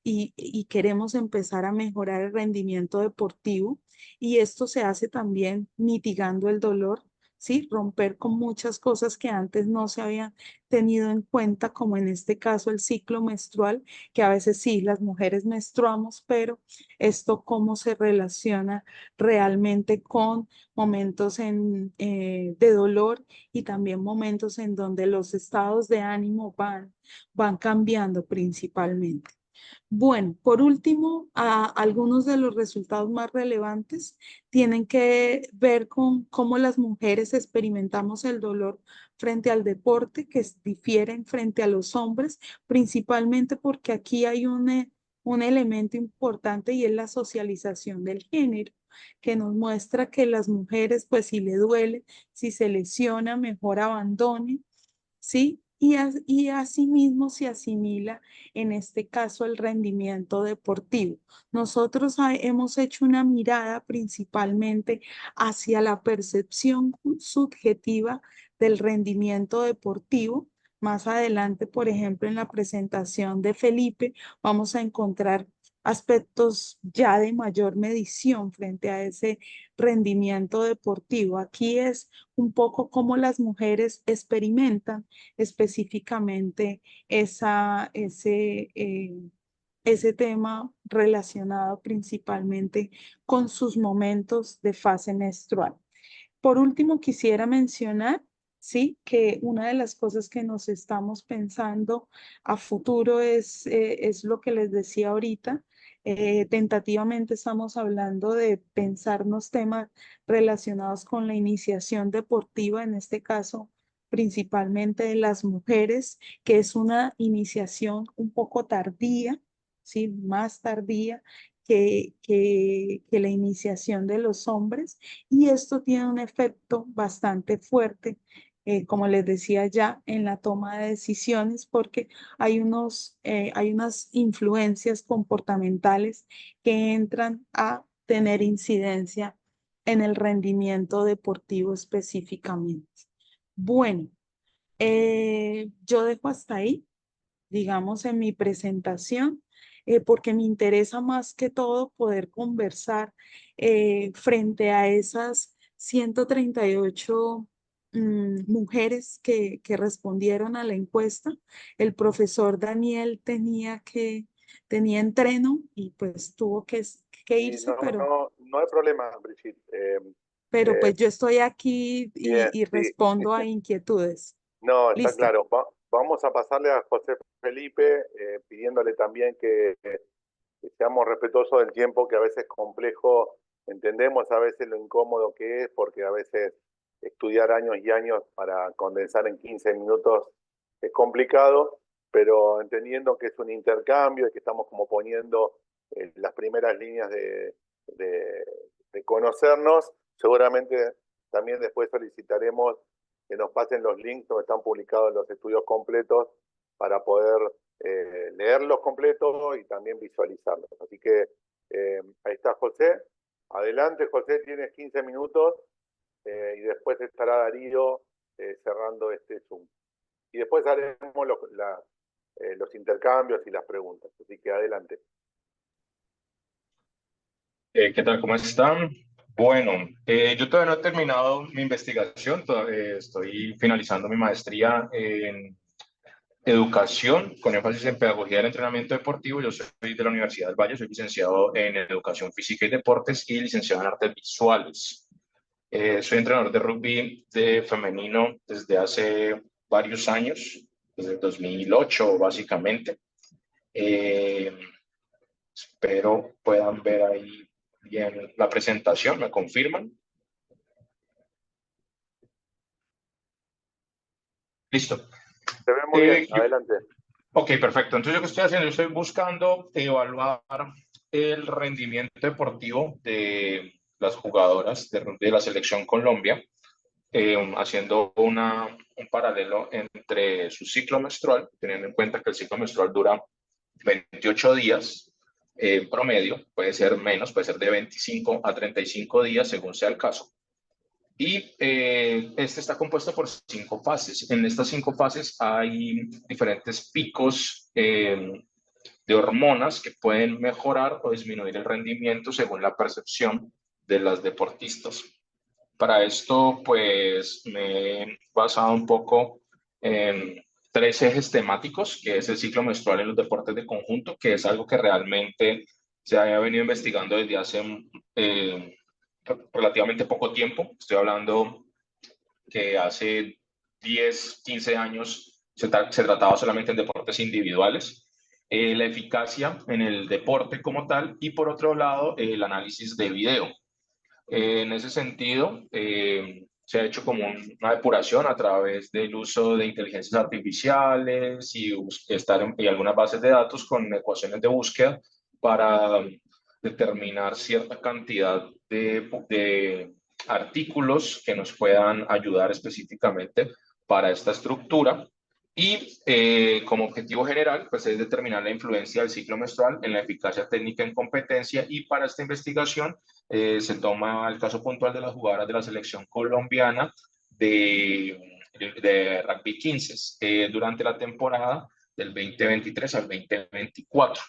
y queremos empezar a mejorar el rendimiento deportivo, y esto se hace también mitigando el dolor, ¿sí? Romper con muchas cosas que antes no se habían tenido en cuenta, como en este caso el ciclo menstrual, que a veces sí, las mujeres menstruamos, pero esto cómo se relaciona realmente con momentos de dolor, y también momentos en donde los estados de ánimo van cambiando principalmente. Bueno, por último, algunos de los resultados más relevantes tienen que ver con cómo las mujeres experimentamos el dolor frente al deporte, que difieren frente a los hombres, principalmente porque aquí hay un elemento importante, y es la socialización del género, que nos muestra que las mujeres, pues si le duele, si se lesiona, mejor abandone, ¿sí? Y asimismo se asimila en este caso el rendimiento deportivo. Nosotros hemos hecho una mirada principalmente hacia la percepción subjetiva del rendimiento deportivo. Más adelante, por ejemplo, en la presentación de Felipe, vamos a encontrar aspectos ya de mayor medición frente a ese rendimiento deportivo. Aquí es un poco cómo las mujeres experimentan específicamente ese tema relacionado principalmente con sus momentos de fase menstrual. Por último, quisiera mencionar, sí, que una de las cosas que nos estamos pensando a futuro es lo que les decía ahorita. Tentativamente estamos hablando de pensarnos temas relacionados con la iniciación deportiva, en este caso principalmente de las mujeres, que es una iniciación un poco tardía, sí, más tardía que la iniciación de los hombres, y esto tiene un efecto bastante fuerte, como les decía ya, en la toma de decisiones, porque hay unas influencias comportamentales que entran a tener incidencia en el rendimiento deportivo específicamente. Bueno, yo dejo hasta ahí, digamos, en mi presentación, porque me interesa más que todo poder conversar frente a esas 138 mujeres que respondieron a la encuesta. El profesor Daniel tenía que tenía entreno y pues tuvo que Sí, irse, pero no hay problema, Brigitte. pues Eh, yo estoy aquí bien, y sí. respondo a inquietudes. No, está Listo. claro. Vamos a pasarle a José Felipe, pidiéndole también que seamos respetuosos del tiempo, que a veces es complejo. Entendemos a veces lo incómodo que es, porque a veces estudiar años y años para condensar en 15 minutos es complicado, pero entendiendo que es un intercambio y que estamos como poniendo las primeras líneas de, de conocernos, seguramente también después solicitaremos que nos pasen los links donde están publicados los estudios completos para poder leerlos completos y también visualizarlos. Así que ahí está José. Adelante, José, tienes 15 minutos y después estará Darío cerrando este Zoom. Y después haremos los intercambios y las preguntas. Así que adelante. ¿Qué tal? ¿Cómo están? Bueno, yo todavía no he terminado mi investigación, todavía estoy finalizando mi maestría en educación con énfasis en pedagogía del entrenamiento deportivo. Yo soy de la Universidad del Valle, soy licenciado en educación física y deportes y licenciado en artes visuales. Soy entrenador de rugby de femenino desde hace varios años, desde el 2008 básicamente. Espero puedan ver ahí bien la presentación, ¿me confirman? Listo. Se ve muy bien, adelante. Ok, perfecto. Entonces, yo que estoy haciendo, yo estoy buscando evaluar el rendimiento deportivo de las jugadoras de la selección Colombia, haciendo un paralelo entre su ciclo menstrual, teniendo en cuenta que el ciclo menstrual dura 28 días en promedio, puede ser menos, puede ser de 25 a 35 días según sea el caso. Y este está compuesto por 5 fases. En estas 5 fases hay diferentes picos de hormonas que pueden mejorar o disminuir el rendimiento según la percepción de las deportistas. Para esto, pues me he basado un poco en 3 ejes temáticos, que es el ciclo menstrual en los deportes de conjunto, que es algo que realmente se había venido investigando desde hace relativamente poco tiempo. Estoy hablando que hace 10, 15 años se trataba solamente en deportes individuales. La eficacia en el deporte como tal y por otro lado el análisis de video. En ese sentido, se ha hecho como una depuración a través del uso de inteligencias artificiales y algunas bases de datos con ecuaciones de búsqueda para determinar cierta cantidad de artículos que nos puedan ayudar específicamente para esta estructura. Y como objetivo general, pues es determinar la influencia del ciclo menstrual en la eficacia técnica en competencia, y para esta investigación se toma el caso puntual de las jugadoras de la selección colombiana de rugby 15 durante la temporada del 2023 al 2024.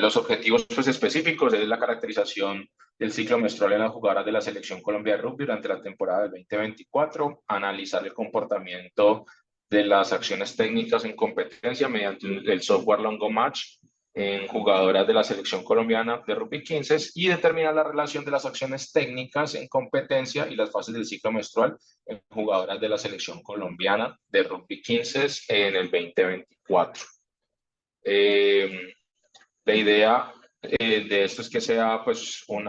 Los objetivos pues, específicos es la caracterización del ciclo menstrual en las jugadoras de la selección Colombia de rugby durante la temporada del 2024, analizar el comportamiento de las acciones técnicas en competencia mediante el software Longomatch en jugadoras de la selección colombiana de rugby 15 y determinar la relación de las acciones técnicas en competencia y las fases del ciclo menstrual en jugadoras de la selección colombiana de rugby 15 en el 2024. La idea de esto es que sea pues un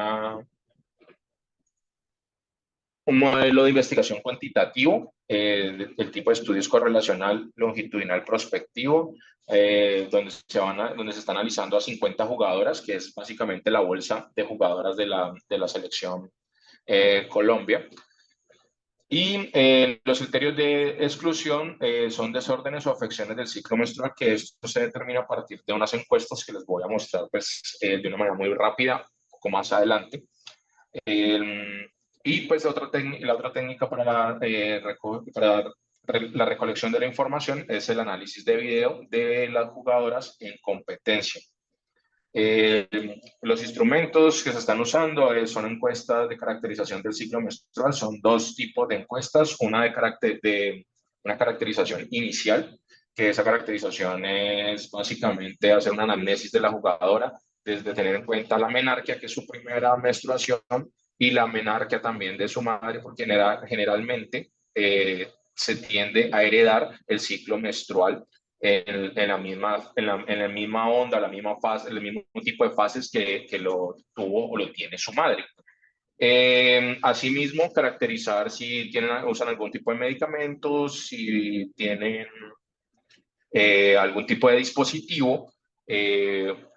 modelo de investigación cuantitativo, el tipo de estudios correlacional longitudinal prospectivo, donde se está analizando a 50 jugadoras, que es básicamente la bolsa de jugadoras de la selección Colombia. Y los criterios de exclusión son desórdenes o afecciones del ciclo menstrual, que esto se determina a partir de unas encuestas que les voy a mostrar pues, de una manera muy rápida, un poco más adelante. Y pues la otra técnica para la recolección de la información es el análisis de video de las jugadoras en competencia. Los instrumentos que se están usando son encuestas de caracterización del ciclo menstrual. Son 2 tipos de encuestas, una caracterización inicial, que esa caracterización es básicamente hacer una anamnesis de la jugadora, desde tener en cuenta la menarquia, que es su primera menstruación, y la menarquia también de su madre, porque generalmente se tiende a heredar el ciclo menstrual en la misma onda, la misma fase, el mismo tipo de fases que lo tuvo o lo tiene su madre. Asimismo, caracterizar si usan algún tipo de medicamentos, si tienen algún tipo de dispositivo,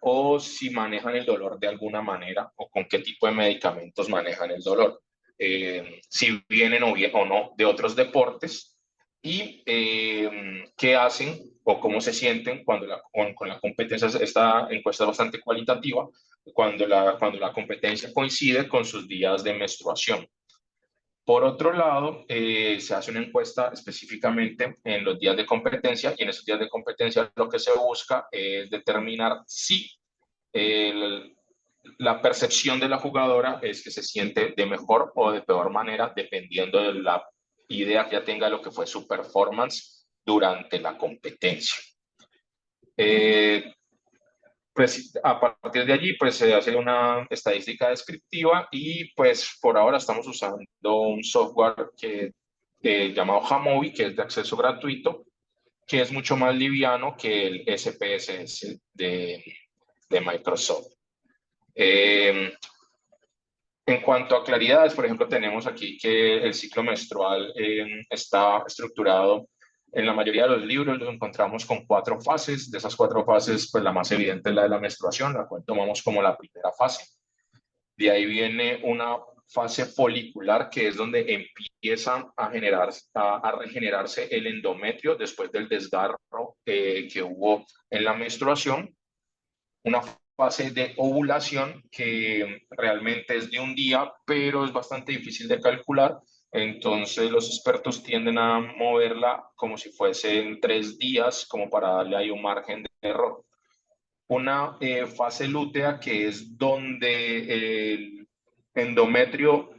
o si manejan el dolor de alguna manera o con qué tipo de medicamentos manejan el dolor. Si vienen o no de otros deportes y qué hacen o cómo se sienten con la competencia. Esta encuesta es bastante cualitativa cuando la competencia coincide con sus días de menstruación. Por otro lado, se hace una encuesta específicamente en los días de competencia, y en esos días de competencia lo que se busca es determinar si la percepción de la jugadora es que se siente de mejor o de peor manera, dependiendo de la idea que ya tenga lo que fue su performance durante la competencia. Pues a partir de allí pues se hace una estadística descriptiva, y pues por ahora estamos usando un software llamado Jamovi, que es de acceso gratuito, que es mucho más liviano que el SPSS de Microsoft. En cuanto a claridades, por ejemplo, tenemos aquí que el ciclo menstrual está estructurado. En la mayoría de los libros lo encontramos con 4 fases. De esas 4 fases, pues la más evidente es la de la menstruación, la cual tomamos como la primera fase. De ahí viene una fase folicular, que es donde empieza a regenerarse el endometrio después del desgarro que hubo en la menstruación. Una fase de ovulación que realmente es de un día, pero es bastante difícil de calcular. Entonces los expertos tienden a moverla como si fuesen 3 días, como para darle ahí un margen de error. Una fase lútea, que es donde el endometrio,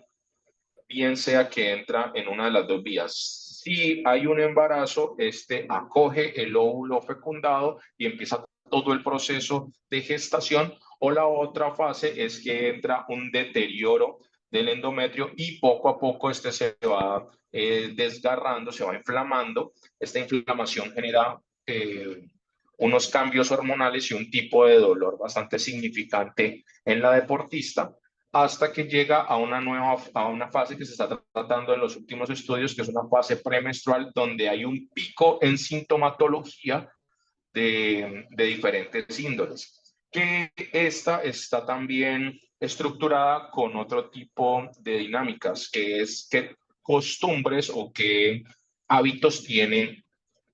bien sea que entra en una de las 2 vías. Si hay un embarazo, este acoge el óvulo fecundado y empieza todo el proceso de gestación, o la otra fase es que entra un deterioro del endometrio y poco a poco este se va desgarrando, se va inflamando. Esta inflamación genera unos cambios hormonales y un tipo de dolor bastante significante en la deportista, hasta que llega a una fase que se está tratando en los últimos estudios, que es una fase premenstrual, donde hay un pico en sintomatología de diferentes índoles, que esta está también estructurada con otro tipo de dinámicas, que es qué costumbres o qué hábitos tiene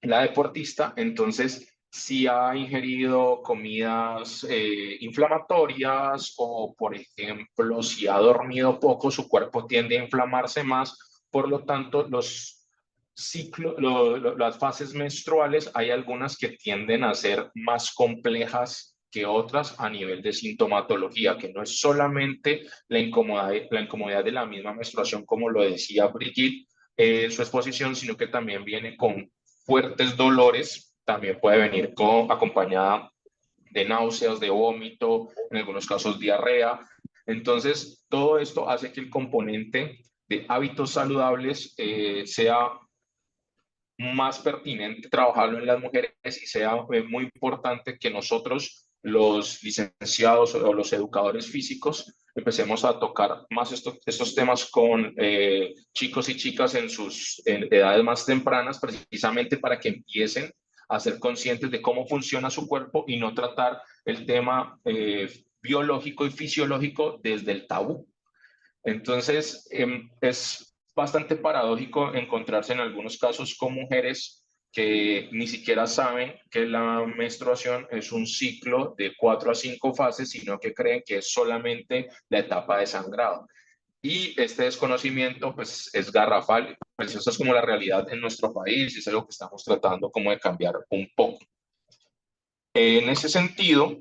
la deportista. Entonces, si ha ingerido comidas inflamatorias, o, por ejemplo, si ha dormido poco, su cuerpo tiende a inflamarse más. Por lo tanto, las fases menstruales, hay algunas que tienden a ser más complejas que otras a nivel de sintomatología, que no es solamente la incomodidad de la misma menstruación, como lo decía Brigitte, su exposición, sino que también viene con fuertes dolores, también puede venir acompañada de náuseas, de vómito, en algunos casos diarrea. Entonces, todo esto hace que el componente de hábitos saludables sea más pertinente trabajarlo en las mujeres, y sea muy importante que nosotros, los licenciados o los educadores físicos, empecemos a tocar más estos temas con chicos y chicas en edades más tempranas, precisamente para que empiecen a ser conscientes de cómo funciona su cuerpo, y no tratar el tema biológico y fisiológico desde el tabú. Entonces, es bastante paradójico encontrarse en algunos casos con mujeres que ni siquiera saben que la menstruación es un ciclo de 4 a 5 fases, sino que creen que es solamente la etapa de sangrado. Y este desconocimiento pues es garrafal. Pues eso es como la realidad en nuestro país, y es algo que estamos tratando como de cambiar un poco. En ese sentido,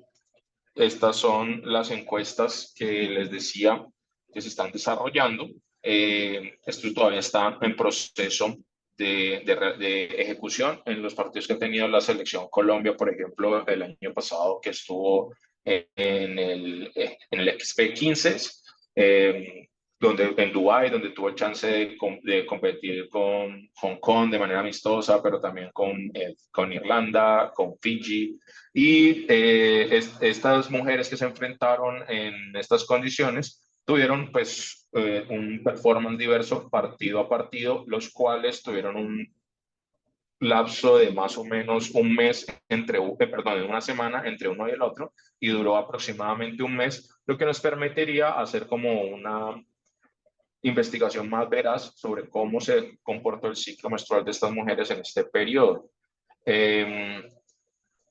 estas son las encuestas que les decía que se están desarrollando. Esto todavía está en proceso de ejecución en los partidos que ha tenido la selección Colombia, por ejemplo, el año pasado que estuvo en el XP15, en Dubái, donde tuvo el chance de competir con Hong Kong de manera amistosa, pero también con Irlanda, con Fiji. Y estas mujeres que se enfrentaron en estas condiciones tuvieron pues un performance diverso partido a partido, los cuales tuvieron un lapso de más o menos un mes una semana entre uno y el otro, y duró aproximadamente un mes, lo que nos permitiría hacer como una investigación más veraz sobre cómo se comportó el ciclo menstrual de estas mujeres en este periodo. En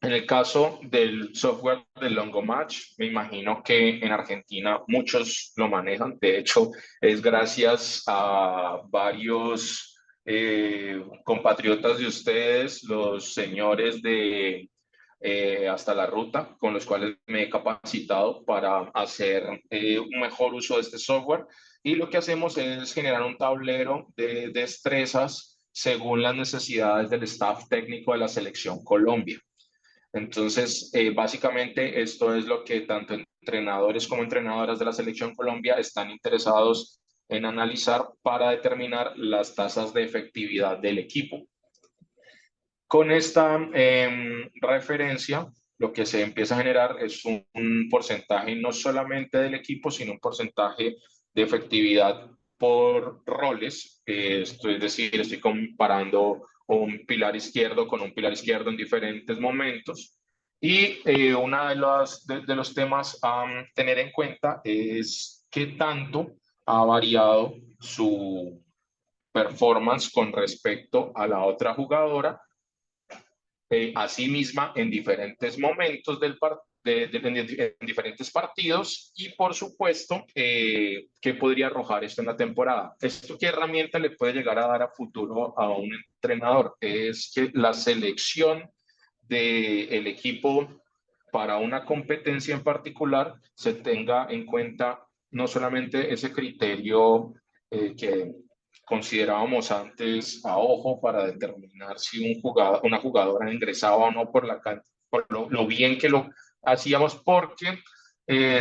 el caso del software de Longomatch, me imagino que en Argentina muchos lo manejan. De hecho, es gracias a varios compatriotas de ustedes, los señores de Hasta la Ruta, con los cuales me he capacitado para hacer un mejor uso de este software. Y lo que hacemos es generar un tablero de destrezas según las necesidades del staff técnico de la Selección Colombia. Entonces, básicamente esto es lo que tanto entrenadores como entrenadoras de la Selección Colombia están interesados en analizar para determinar las tasas de efectividad del equipo. Con esta referencia, lo que se empieza a generar es un porcentaje no solamente del equipo, sino un porcentaje de efectividad por roles. Esto es decir, estoy comparando un pilar izquierdo con un pilar izquierdo en diferentes momentos. Y uno de los temas a tener en cuenta es qué tanto ha variado su performance con respecto a la otra jugadora, a sí misma en diferentes momentos en diferentes partidos, y por supuesto, ¿qué podría arrojar esto en la temporada? ¿Esto qué herramienta le puede llegar a dar a futuro a un entrenador? Es que la selección del equipo para una competencia en particular se tenga en cuenta no solamente ese criterio que considerábamos antes a ojo para determinar si una jugadora ingresaba o no por lo bien que lo hacíamos, porque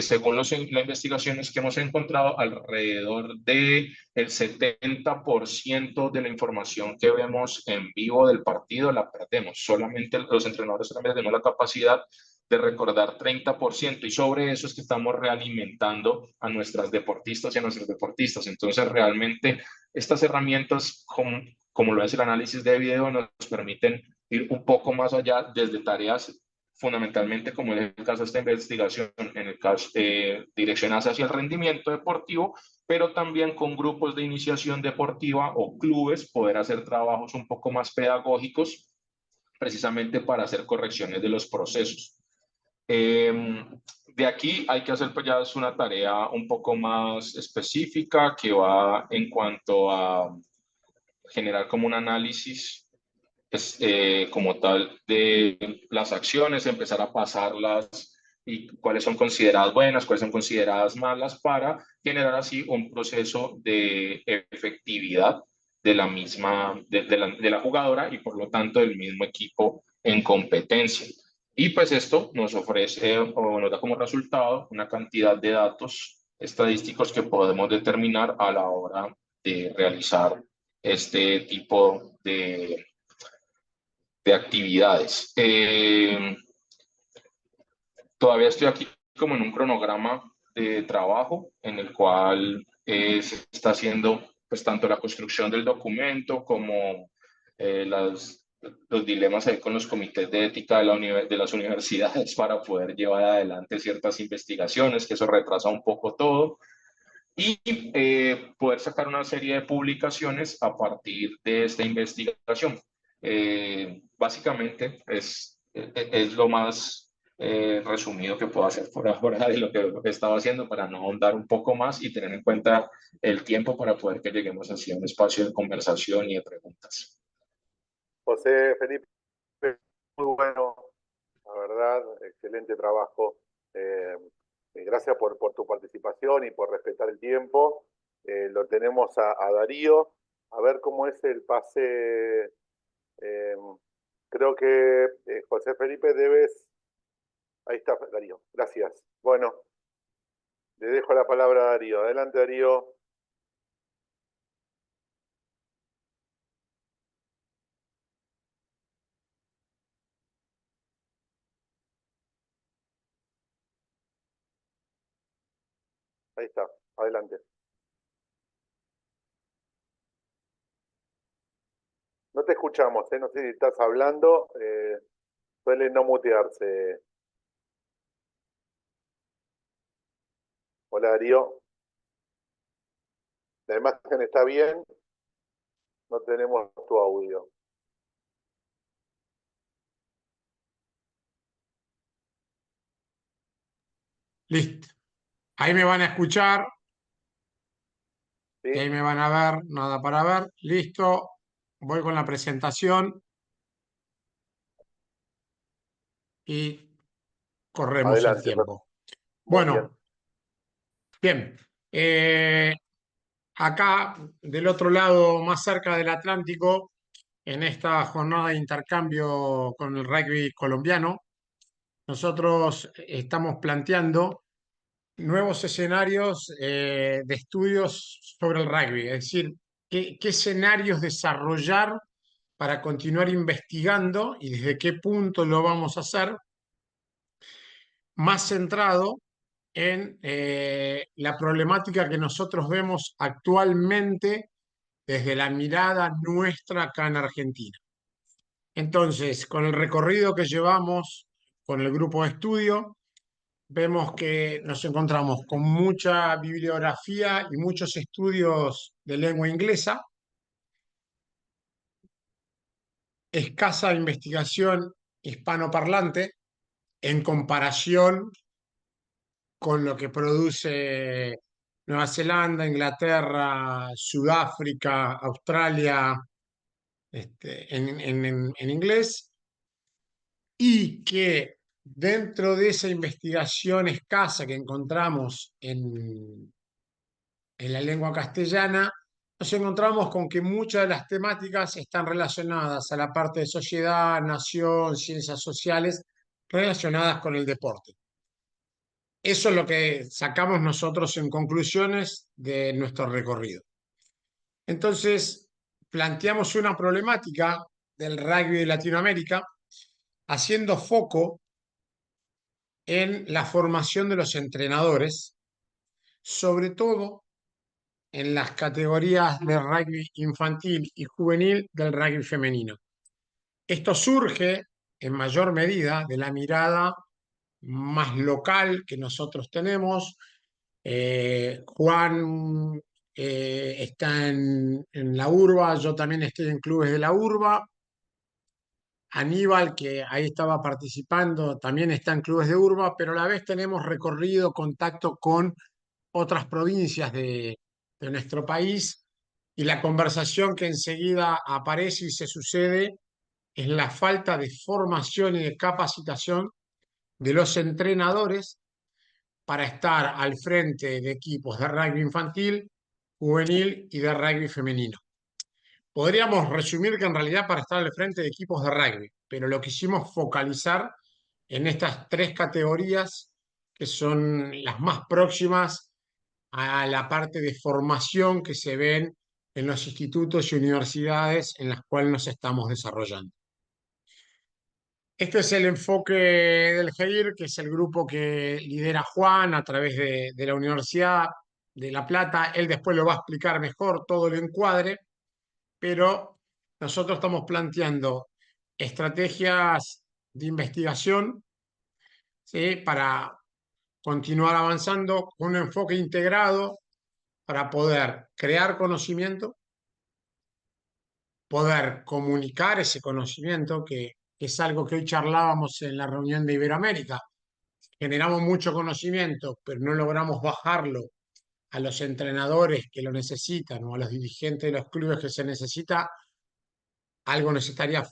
según las investigaciones que hemos encontrado, alrededor del 70% de la información que vemos en vivo del partido la perdemos. Solamente los entrenadores también tenemos la capacidad de recordar 30%, y sobre eso es que estamos realimentando a nuestras deportistas y a nuestros deportistas. Entonces, realmente estas herramientas, como lo es el análisis de video, nos permiten ir un poco más allá desde tareas fundamentalmente, como en el caso de esta investigación, en el caso direccionadas hacia el rendimiento deportivo, pero también con grupos de iniciación deportiva o clubes, poder hacer trabajos un poco más pedagógicos, precisamente para hacer correcciones de los procesos. De aquí hay que hacer pues ya es una tarea un poco más específica, que va en cuanto a generar como un análisis como tal de las acciones, empezar a pasarlas y cuáles son consideradas buenas, cuáles son consideradas malas, para generar así un proceso de efectividad de la misma, de la jugadora, y por lo tanto del mismo equipo en competencia. Y pues esto nos ofrece o nos da como resultado una cantidad de datos estadísticos que podemos determinar a la hora de realizar este tipo de actividades. Todavía estoy aquí como en un cronograma de trabajo en el cual se está haciendo pues tanto la construcción del documento como los dilemas ahí con los comités de ética de las universidades para poder llevar adelante ciertas investigaciones, que eso retrasa un poco todo, y poder sacar una serie de publicaciones a partir de esta investigación. Básicamente es lo más resumido que puedo hacer por ahora de lo que he estado haciendo, para no ahondar un poco más y tener en cuenta el tiempo para poder que lleguemos hacia un espacio de conversación y de preguntas. José Felipe, muy bueno, la verdad, excelente trabajo. Gracias por tu participación y por respetar el tiempo. Lo tenemos a Darío. a ver cómo es el pase. Creo que José Felipe debes... Ahí está, Darío. Gracias. Bueno, le dejo la palabra a Darío. Adelante, Darío. Ahí está. Adelante. No te escuchamos, no sé si estás hablando. Suele no mutearse. Hola, Darío. La imagen está bien. No tenemos tu audio. Listo. Ahí me van a escuchar, ¿Sí? y ahí me van a ver, nada para ver. Listo. Voy con la presentación y corremos el Adelante. tiempo. Muy bien. Bueno, bien. Acá, del otro lado, más cerca del Atlántico, en esta jornada de intercambio con el rugby colombiano, nosotros estamos planteando nuevos escenarios de estudios sobre el rugby, es decir, qué escenarios desarrollar para continuar investigando y desde qué punto lo vamos a hacer, más centrado en la problemática que nosotros vemos actualmente desde la mirada nuestra acá en Argentina. Entonces, con el recorrido que llevamos con el grupo de estudio, vemos que nos encontramos con mucha bibliografía y muchos estudios de lengua inglesa, escasa investigación hispanoparlante en comparación con lo que produce Nueva Zelanda, Inglaterra, Sudáfrica, Australia, en inglés, y que dentro de esa investigación escasa que encontramos en la lengua castellana, nos encontramos con que muchas de las temáticas están relacionadas a la parte de sociedad, nación, ciencias sociales, relacionadas con el deporte. Eso es lo que sacamos nosotros en conclusiones de nuestro recorrido. Entonces, planteamos una problemática del rugby de Latinoamérica, haciendo foco en la formación de los entrenadores, sobre todo en las categorías de rugby infantil y juvenil del rugby femenino. Esto surge en mayor medida de la mirada más local que nosotros tenemos. Juan está en la urba, yo también estoy en clubes de la urba. Aníbal, que ahí estaba participando, también está en clubes de urba, pero a la vez tenemos recorrido, contacto con otras provincias de nuestro país, y la conversación que enseguida aparece y se sucede es la falta de formación y de capacitación de los entrenadores para estar al frente de equipos de rugby infantil, juvenil y de rugby femenino. Podríamos resumir que en realidad para estar al frente de equipos de rugby, pero lo quisimos focalizar en estas tres categorías que son las más próximas a la parte de formación que se ven en los institutos y universidades en las cuales nos estamos desarrollando. Este es el enfoque del GEIR, que es el grupo que lidera Juan a través de la Universidad de La Plata. Él después lo va a explicar mejor todo el encuadre, pero nosotros estamos planteando estrategias de investigación, ¿sí?, para continuar avanzando con un enfoque integrado para poder crear conocimiento, poder comunicar ese conocimiento, que es algo que hoy charlábamos en la reunión de Iberoamérica. Generamos mucho conocimiento, pero no logramos bajarlo a los entrenadores que lo necesitan o a los dirigentes de los clubes que se necesita. Algo nos estaría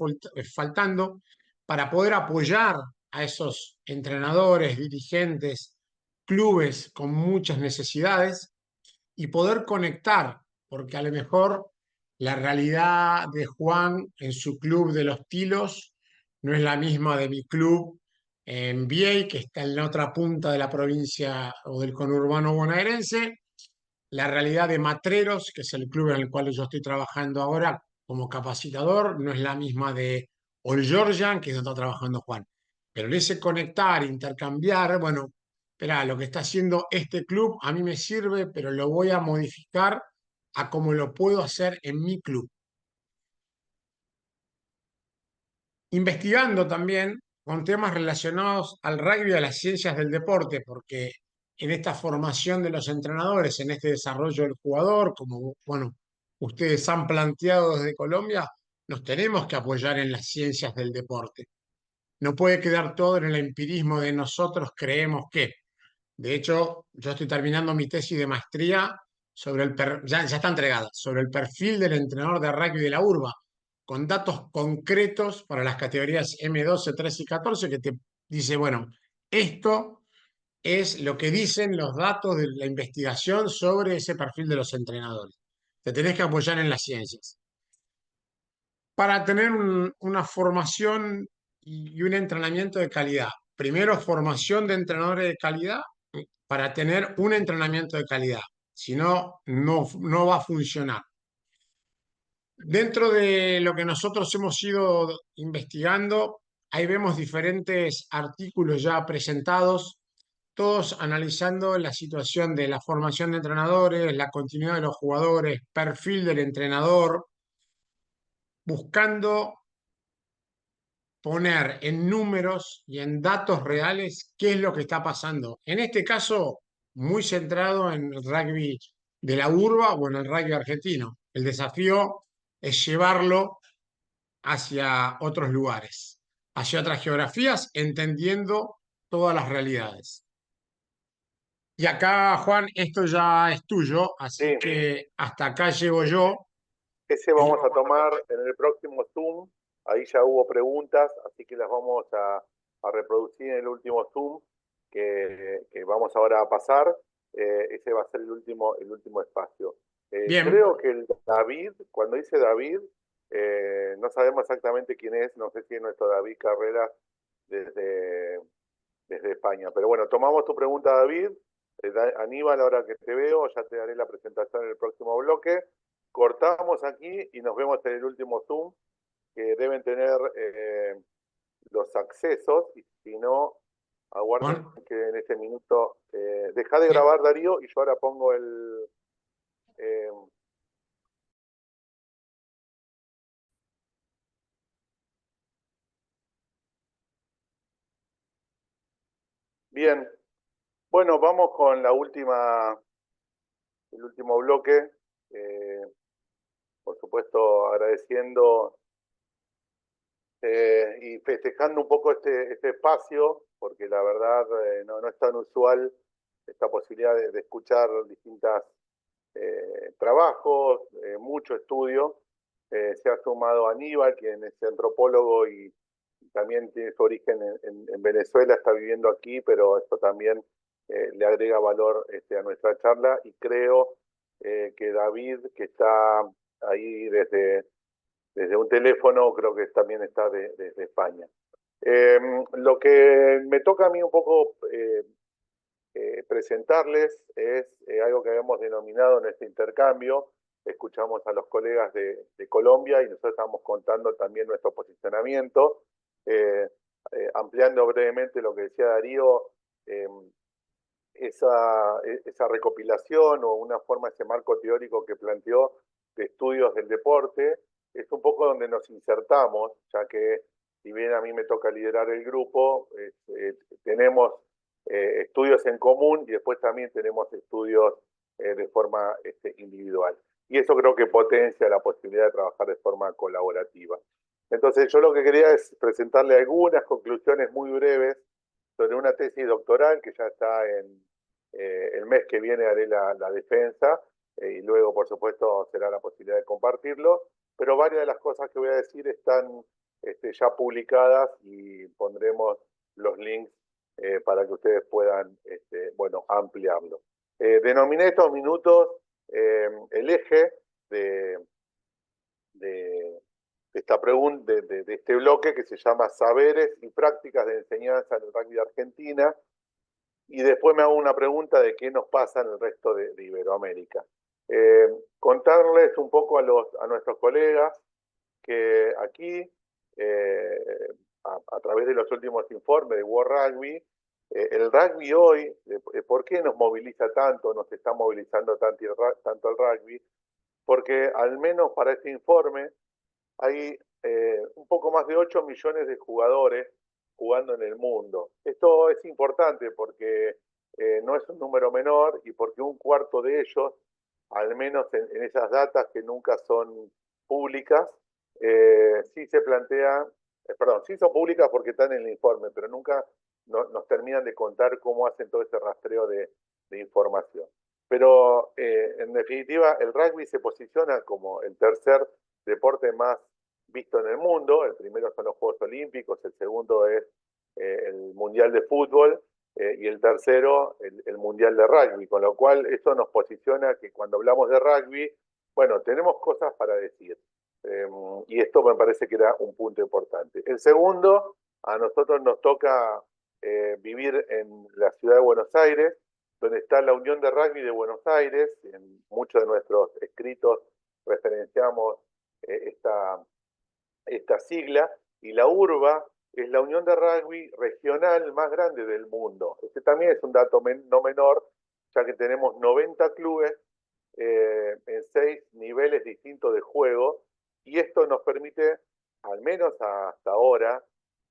faltando para poder apoyar a esos entrenadores, dirigentes, clubes con muchas necesidades y poder conectar, porque a lo mejor La realidad de Juan en su club de los Tilos no es la misma de mi club en Viey, que está en la otra punta de la provincia o del conurbano bonaerense. La realidad de Matreros, que es el club en el cual yo estoy trabajando ahora como capacitador, no es la misma de All Georgian, que es donde está trabajando Juan. Pero en ese conectar, intercambiar, bueno, espera, lo que está haciendo este club a mí me sirve, pero lo voy a modificar a como lo puedo hacer en mi club. Investigando también con temas relacionados al rugby y a las ciencias del deporte, porque en esta formación de los entrenadores, en este desarrollo del jugador, como bueno, ustedes han planteado desde Colombia, nos tenemos que apoyar en las ciencias del deporte. No puede quedar todo en el empirismo de nosotros creemos que. De hecho, yo estoy terminando mi tesis de maestría sobre ya está entregada, sobre el perfil del entrenador de rugby de la urba, con datos concretos para las categorías M12, 13 y 14, que te dice, bueno, esto es lo que dicen los datos de la investigación sobre ese perfil de los entrenadores. Te tenés que apoyar en las ciencias. Para tener una formación y un entrenamiento de calidad. Primero, formación de entrenadores de calidad para tener un entrenamiento de calidad. Si no, no va a funcionar. Dentro de lo que nosotros hemos ido investigando, ahí vemos diferentes artículos ya presentados, todos analizando la situación de la formación de entrenadores, la continuidad de los jugadores, perfil del entrenador, buscando poner en números y en datos reales qué es lo que está pasando. En este caso, muy centrado en el rugby de la urba o en el rugby argentino. El desafío es llevarlo hacia otros lugares, hacia otras geografías, entendiendo todas las realidades. Y acá, Juan, esto ya es tuyo, así Sí, que hasta acá llego yo. ese vamos a tomar en el próximo Zoom. Ahí ya hubo preguntas, así que las vamos a reproducir en el último Zoom que vamos ahora a pasar. Ese va a ser el último espacio. Bien, Creo que el David, cuando dice David, no sabemos exactamente quién es, no sé si es nuestro David Carrera desde España. Pero bueno, tomamos tu pregunta, David. Aníbal, ahora que te veo, ya te daré la presentación en el próximo bloque. Cortamos aquí y nos vemos en el último Zoom, que deben tener los accesos, y si no, aguarden Juan. que en este minuto deja de grabar, Darío, y yo ahora pongo eh, bien. Bueno, vamos con el último bloque. Por supuesto, agradeciendo y festejando un poco este espacio, porque la verdad no es tan usual esta posibilidad de escuchar distintos trabajos, mucho estudio. Se ha sumado Aníbal, quien es antropólogo y también tiene su origen en Venezuela, está viviendo aquí, pero esto también le agrega valor a nuestra charla, y creo que David, que está ahí desde un teléfono, creo que también está desde España. Lo que me toca a mí un poco presentarles es algo que habíamos denominado en este intercambio. Escuchamos a los colegas de Colombia y nosotros estamos contando también nuestro posicionamiento. Ampliando brevemente lo que decía Darío, esa recopilación o una forma, ese marco teórico que planteó de estudios del deporte, es un poco donde nos insertamos, ya que si bien a mí me toca liderar el grupo, tenemos estudios en común y después también tenemos estudios de forma individual. Y eso creo que potencia la posibilidad de trabajar de forma colaborativa. Entonces yo lo que quería es presentarle algunas conclusiones muy breves sobre una tesis doctoral que ya está el mes que viene haré la defensa, y luego por supuesto será la posibilidad de compartirlo, pero varias de las cosas que voy a decir están ya publicadas y pondremos los links para que ustedes puedan bueno, ampliarlo. Denominé estos minutos el eje esta pregunta, de este bloque que se llama Saberes y Prácticas de Enseñanza en el Rugby de Argentina, y después me hago una pregunta de qué nos pasa en el resto de Iberoamérica. Contarles un poco a nuestros colegas que aquí, a través de los últimos informes de World Rugby, el rugby hoy, ¿por qué nos moviliza tanto, nos está movilizando tanto el rugby? Porque al menos para este informe hay un poco más de 8 millones de jugadores jugando en el mundo. Esto es importante porque no es un número menor y porque un cuarto de ellos, al menos en esas datas que nunca son públicas, sí se plantea, perdón, sí son públicas porque están en el informe, pero nunca nos terminan de contar cómo hacen todo ese rastreo de información. Pero en definitiva, el rugby se posiciona como el tercer deporte más visto en el mundo. El primero son los Juegos Olímpicos, el segundo es el Mundial de Fútbol y el tercero el Mundial de Rugby, con lo cual eso nos posiciona que cuando hablamos de rugby, bueno, tenemos cosas para decir. Y esto me parece que era un punto importante. El segundo, a nosotros nos toca vivir en la ciudad de Buenos Aires, donde está la Unión de Rugby de Buenos Aires. En muchos de nuestros escritos referenciamos esta sigla, y la URBA es la Unión de Rugby regional más grande del mundo. Este también es un dato no menor, ya que tenemos 90 clubes en 6 niveles distintos de juego, y esto nos permite, al menos hasta ahora,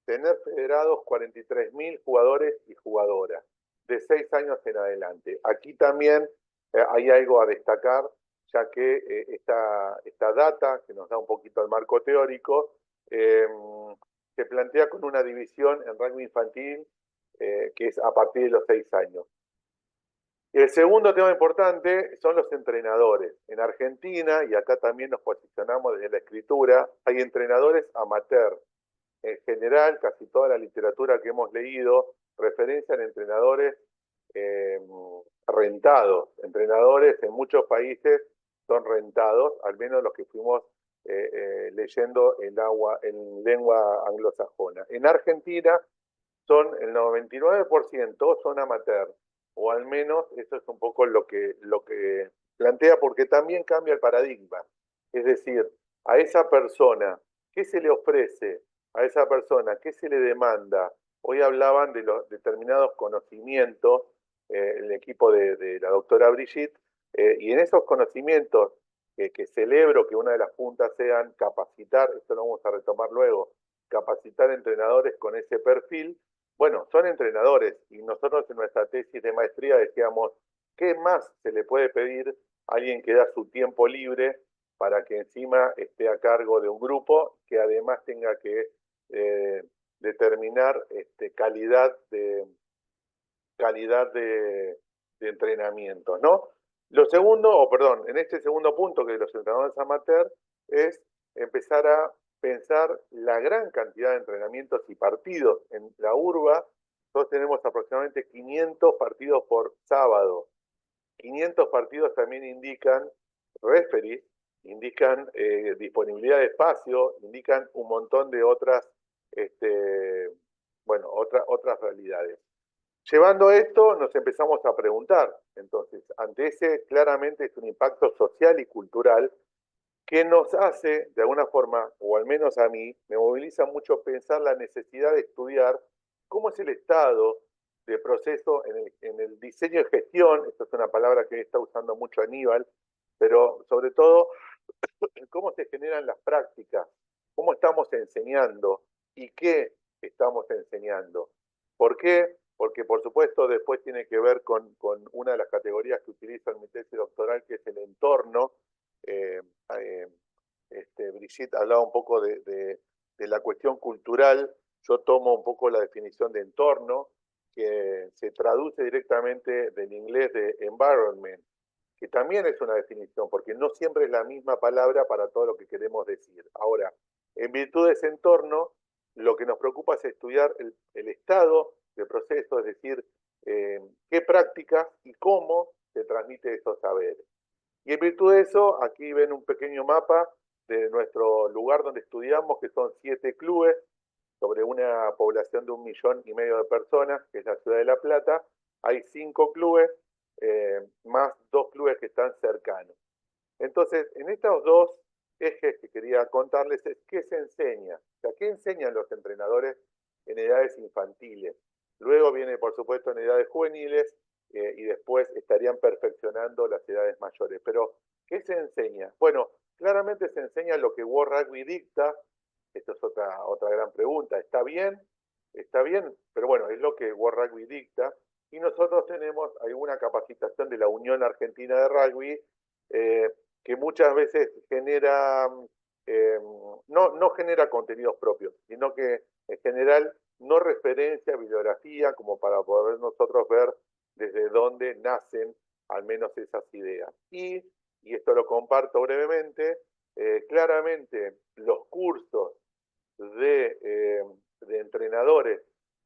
tener federados 43.000 jugadores y jugadoras de 6 años en adelante. Aquí también hay algo a destacar, ya que esta data, que nos da un poquito el marco teórico, se plantea con una división en rugby infantil que es a partir de los 6 años. Y el segundo tema importante son los entrenadores. En Argentina, y acá también nos posicionamos desde la escritura, hay entrenadores amateur. En general, casi toda la literatura que hemos leído referencian entrenadores rentados. Entrenadores en muchos países son rentados, al menos los que fuimos leyendo en lengua anglosajona. En Argentina son el 99% son amateur, o al menos eso es un poco lo que plantea, porque también cambia el paradigma. Es decir, a esa persona, ¿qué se le ofrece? A esa persona, ¿qué se le demanda? Hoy hablaban de los determinados conocimientos, el equipo de la doctora Brigitte, y en esos conocimientos que celebro que una de las puntas sean capacitar, esto lo vamos a retomar luego, capacitar entrenadores con ese perfil. Bueno, son entrenadores, y nosotros en nuestra tesis de maestría decíamos, ¿qué más se le puede pedir a alguien que da su tiempo libre para que encima esté a cargo de un grupo que además tenga que determinar calidad de entrenamiento, ¿no? Lo segundo, en este segundo punto que de los entrenadores amateur es empezar a pensar la gran cantidad de entrenamientos y partidos. En la URBA nosotros tenemos aproximadamente 500 partidos por sábado. 500 partidos también indican referees, indican disponibilidad de espacio, indican un montón de otras, otras realidades. Llevando esto, nos empezamos a preguntar, entonces, ante ese claramente es un impacto social y cultural que nos hace, de alguna forma, o al menos a mí, me moviliza mucho pensar la necesidad de estudiar cómo es el estado de proceso en el diseño y gestión. Esto es una palabra que está usando mucho Aníbal, pero sobre todo, cómo se generan las prácticas, cómo estamos enseñando y qué estamos enseñando. ¿Por qué? Porque, por supuesto, después tiene que ver con una de las categorías que utilizo en mi tesis doctoral, que es el entorno. Brigitte hablaba un poco de la cuestión cultural. Yo tomo un poco la definición de entorno, que se traduce directamente del inglés de environment, que también es una definición, porque no siempre es la misma palabra para todo lo que queremos decir. Ahora, en virtud de ese entorno, lo que nos preocupa es estudiar el estado de proceso, es decir, qué prácticas y cómo se transmite esos saberes. Y en virtud de eso, aquí ven un pequeño mapa de nuestro lugar donde estudiamos, que son 7 clubes, sobre una población de 1,5 millones de personas, que es la ciudad de La Plata, hay 5 clubes, más 2 clubes que están cercanos. Entonces, en estos 2 ejes que quería contarles es qué se enseña, o sea, qué enseñan los entrenadores en edades infantiles. Luego viene, por supuesto, en edades juveniles y después estarían perfeccionando las edades mayores. Pero, ¿qué se enseña? Bueno, claramente se enseña lo que World Rugby dicta. Esto es otra gran pregunta. ¿Está bien? Está bien, pero bueno, es lo que World Rugby dicta. Y nosotros tenemos alguna capacitación de la Unión Argentina de Rugby que muchas veces genera, no genera contenidos propios, sino que en general no referencia bibliografía como para poder nosotros ver desde dónde nacen al menos esas ideas. Y esto lo comparto brevemente, claramente los cursos de entrenadores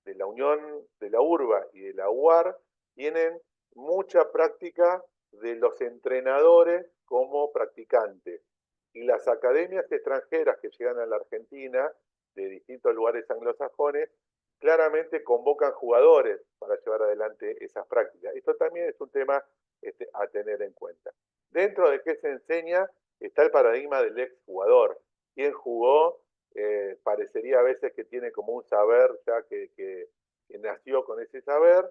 de la Unión, de la URBA y de la UAR tienen mucha práctica de los entrenadores como practicantes. Y las academias extranjeras que llegan a la Argentina, de distintos lugares anglosajones, claramente convocan jugadores para llevar adelante esas prácticas. Esto también es un tema a tener en cuenta. Dentro de qué se enseña está el paradigma del exjugador. ¿Quién jugó? Parecería a veces que tiene como un saber ya que nació con ese saber.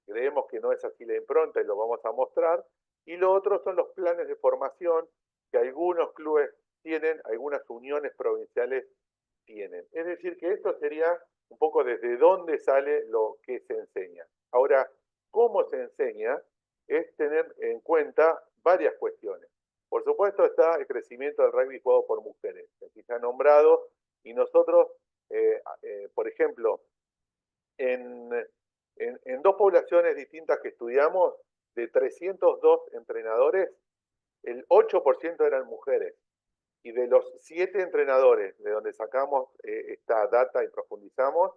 Creemos que no es así la impronta y lo vamos a mostrar. Y lo otro son los planes de formación que algunos clubes tienen, algunas uniones provinciales tienen. Es decir, que esto sería un poco desde dónde sale lo que se enseña. Ahora, cómo se enseña es tener en cuenta varias cuestiones. Por supuesto está el crecimiento del rugby jugado por mujeres, que aquí se ha nombrado, y nosotros, por ejemplo, en 2 poblaciones distintas que estudiamos, de 302 entrenadores, el 8% eran mujeres. Y de los 7 entrenadores de donde sacamos esta data y profundizamos,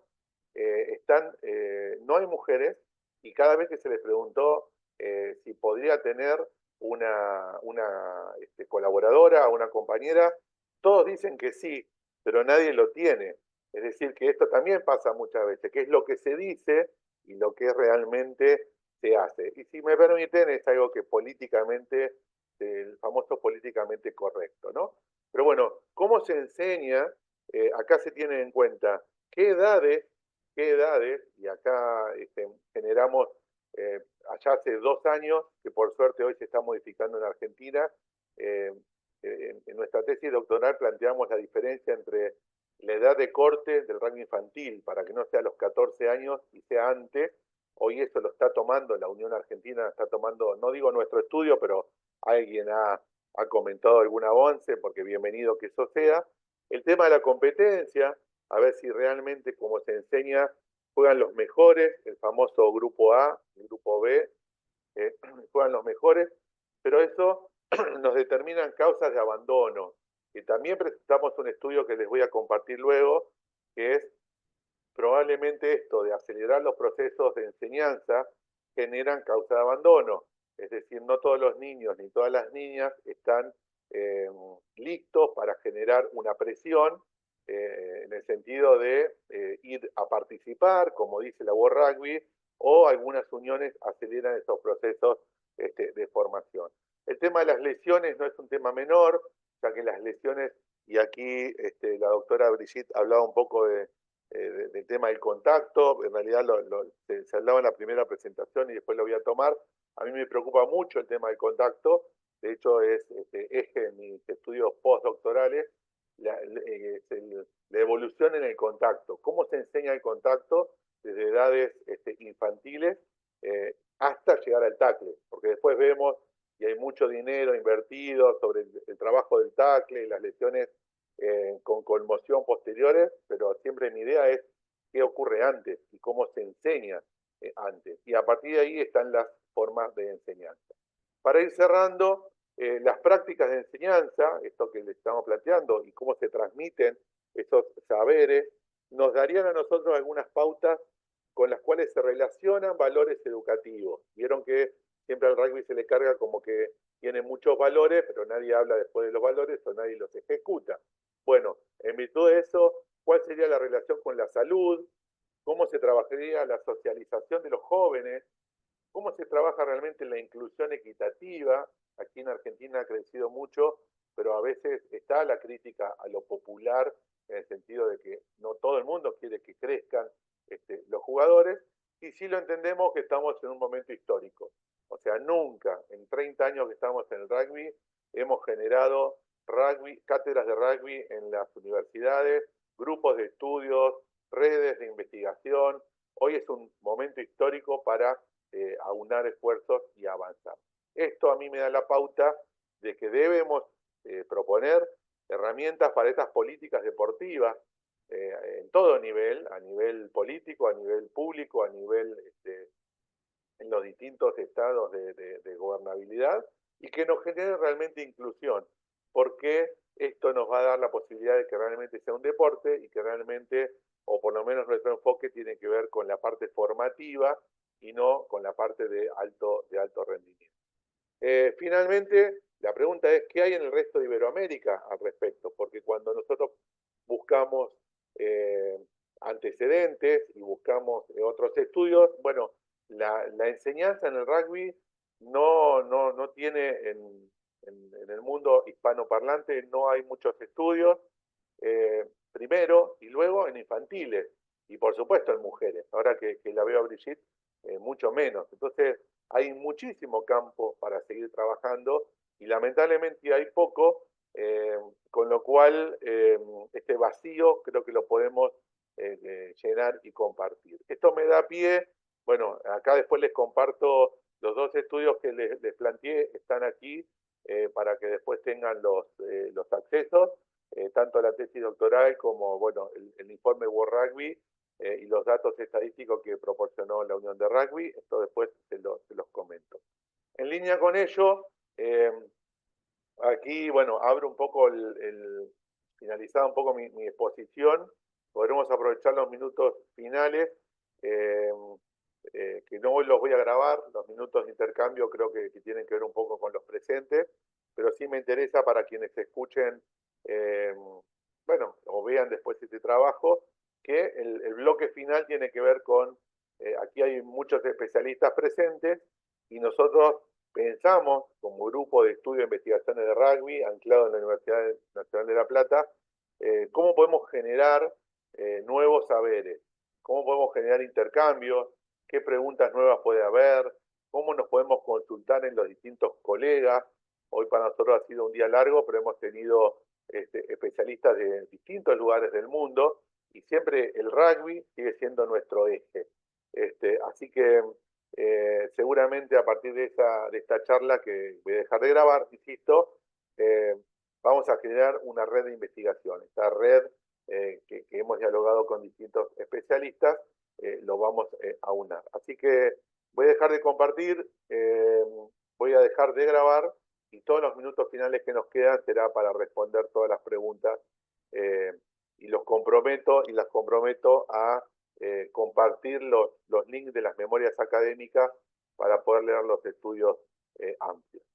no hay mujeres, y cada vez que se les preguntó si podría tener una colaboradora, una compañera, todos dicen que sí, pero nadie lo tiene. Es decir, que esto también pasa muchas veces, que es lo que se dice y lo que realmente se hace. Y si me permiten, es algo que políticamente, el famoso políticamente correcto, ¿no? Pero bueno, ¿cómo se enseña? Acá se tiene en cuenta qué edades, y acá generamos, allá hace 2 años, que por suerte hoy se está modificando en Argentina, en nuestra tesis doctoral planteamos la diferencia entre la edad de corte del rango infantil, para que no sea a los 14 años y sea antes. Hoy eso lo está tomando, la Unión Argentina está tomando, no digo nuestro estudio, pero alguien ha comentado algún avance, porque bienvenido que eso sea. El tema de la competencia, a ver si realmente, como se enseña, juegan los mejores, el famoso grupo A, el grupo B, juegan los mejores, pero eso nos determinan causas de abandono. Y también presentamos un estudio que les voy a compartir luego, que es probablemente esto de acelerar los procesos de enseñanza generan causa de abandono. Es decir, no todos los niños ni todas las niñas están listos para generar una presión en el sentido de ir a participar, como dice la World Rugby, o algunas uniones aceleran esos procesos de formación. El tema de las lesiones no es un tema menor, ya que las lesiones, y aquí la doctora Brigitte hablaba un poco del tema del contacto, en realidad se hablaba en la primera presentación y después lo voy a tomar. A mí me preocupa mucho el tema del contacto, de hecho es eje de mis estudios postdoctorales, la evolución en el contacto, cómo se enseña el contacto desde edades infantiles hasta llegar al tackle, porque después vemos y hay mucho dinero invertido sobre el trabajo del tackle y las lesiones con conmoción posteriores, pero siempre mi idea es qué ocurre antes y cómo se enseña antes. Y a partir de ahí están las formas de enseñanza. Para ir cerrando, las prácticas de enseñanza, esto que les estamos planteando, y cómo se transmiten esos saberes, nos darían a nosotros algunas pautas con las cuales se relacionan valores educativos. Vieron que siempre al rugby se le carga como que tiene muchos valores, pero nadie habla después de los valores o nadie los ejecuta. Bueno, en virtud de eso, ¿cuál sería la relación con la salud? ¿Cómo se trabajaría la socialización de los jóvenes? ¿Cómo se trabaja realmente en la inclusión equitativa? Aquí en Argentina ha crecido mucho, pero a veces está la crítica a lo popular, en el sentido de que no todo el mundo quiere que crezcan los jugadores, y sí lo entendemos que estamos en un momento histórico. O sea, nunca, en 30 años que estamos en el rugby, hemos generado cátedras de rugby en las universidades, grupos de estudios, redes de investigación. Hoy es un momento histórico para aunar esfuerzos y avanzar. Esto a mí me da la pauta de que debemos proponer herramientas para estas políticas deportivas en todo nivel, a nivel político, a nivel público, a nivel en los distintos estados de gobernabilidad, y que nos genere realmente inclusión, porque esto nos va a dar la posibilidad de que realmente sea un deporte y que realmente, o por lo menos nuestro enfoque tiene que ver con la parte formativa y no con la parte de alto rendimiento. Finalmente, la pregunta es, ¿qué hay en el resto de Iberoamérica al respecto? Porque cuando nosotros buscamos antecedentes y buscamos otros estudios, bueno, la enseñanza en el rugby no tiene en el mundo hispanoparlante, no hay muchos estudios, primero, y luego en infantiles, y por supuesto en mujeres. Ahora que la veo a Brigitte, mucho menos. Entonces, hay muchísimo campo para seguir trabajando y lamentablemente hay poco, con lo cual este vacío creo que lo podemos llenar y compartir. Esto me da pie, bueno, acá después les comparto los dos estudios que les planteé, están aquí para que después tengan los accesos, tanto la tesis doctoral como, bueno, el informe World Rugby, y los datos estadísticos que proporcionó la Unión de Rugby. Esto después se los comento. En línea con ello, aquí, bueno, abro un poco finalizada un poco mi exposición. Podremos aprovechar los minutos finales, que no los voy a grabar, los minutos de intercambio creo que tienen que ver un poco con los presentes, pero sí me interesa para quienes escuchen, bueno, o vean después este trabajo, que el bloque final tiene que ver con, aquí hay muchos especialistas presentes y nosotros pensamos como grupo de estudio de investigaciones de rugby anclado en la Universidad Nacional de La Plata, cómo podemos generar nuevos saberes, cómo podemos generar intercambios, qué preguntas nuevas puede haber, cómo nos podemos consultar en los distintos colegas. Hoy para nosotros ha sido un día largo, pero hemos tenido especialistas de distintos lugares del mundo, y siempre el rugby sigue siendo nuestro eje. Así que seguramente a partir de esta charla, que voy a dejar de grabar, insisto, vamos a generar una red de investigación. Esta red que hemos dialogado con distintos especialistas, lo vamos a unar. Así que voy a dejar de compartir, voy a dejar de grabar, y todos los minutos finales que nos quedan será para responder todas las preguntas, y las comprometo a compartir los links de las memorias académicas para poder leer los estudios amplios.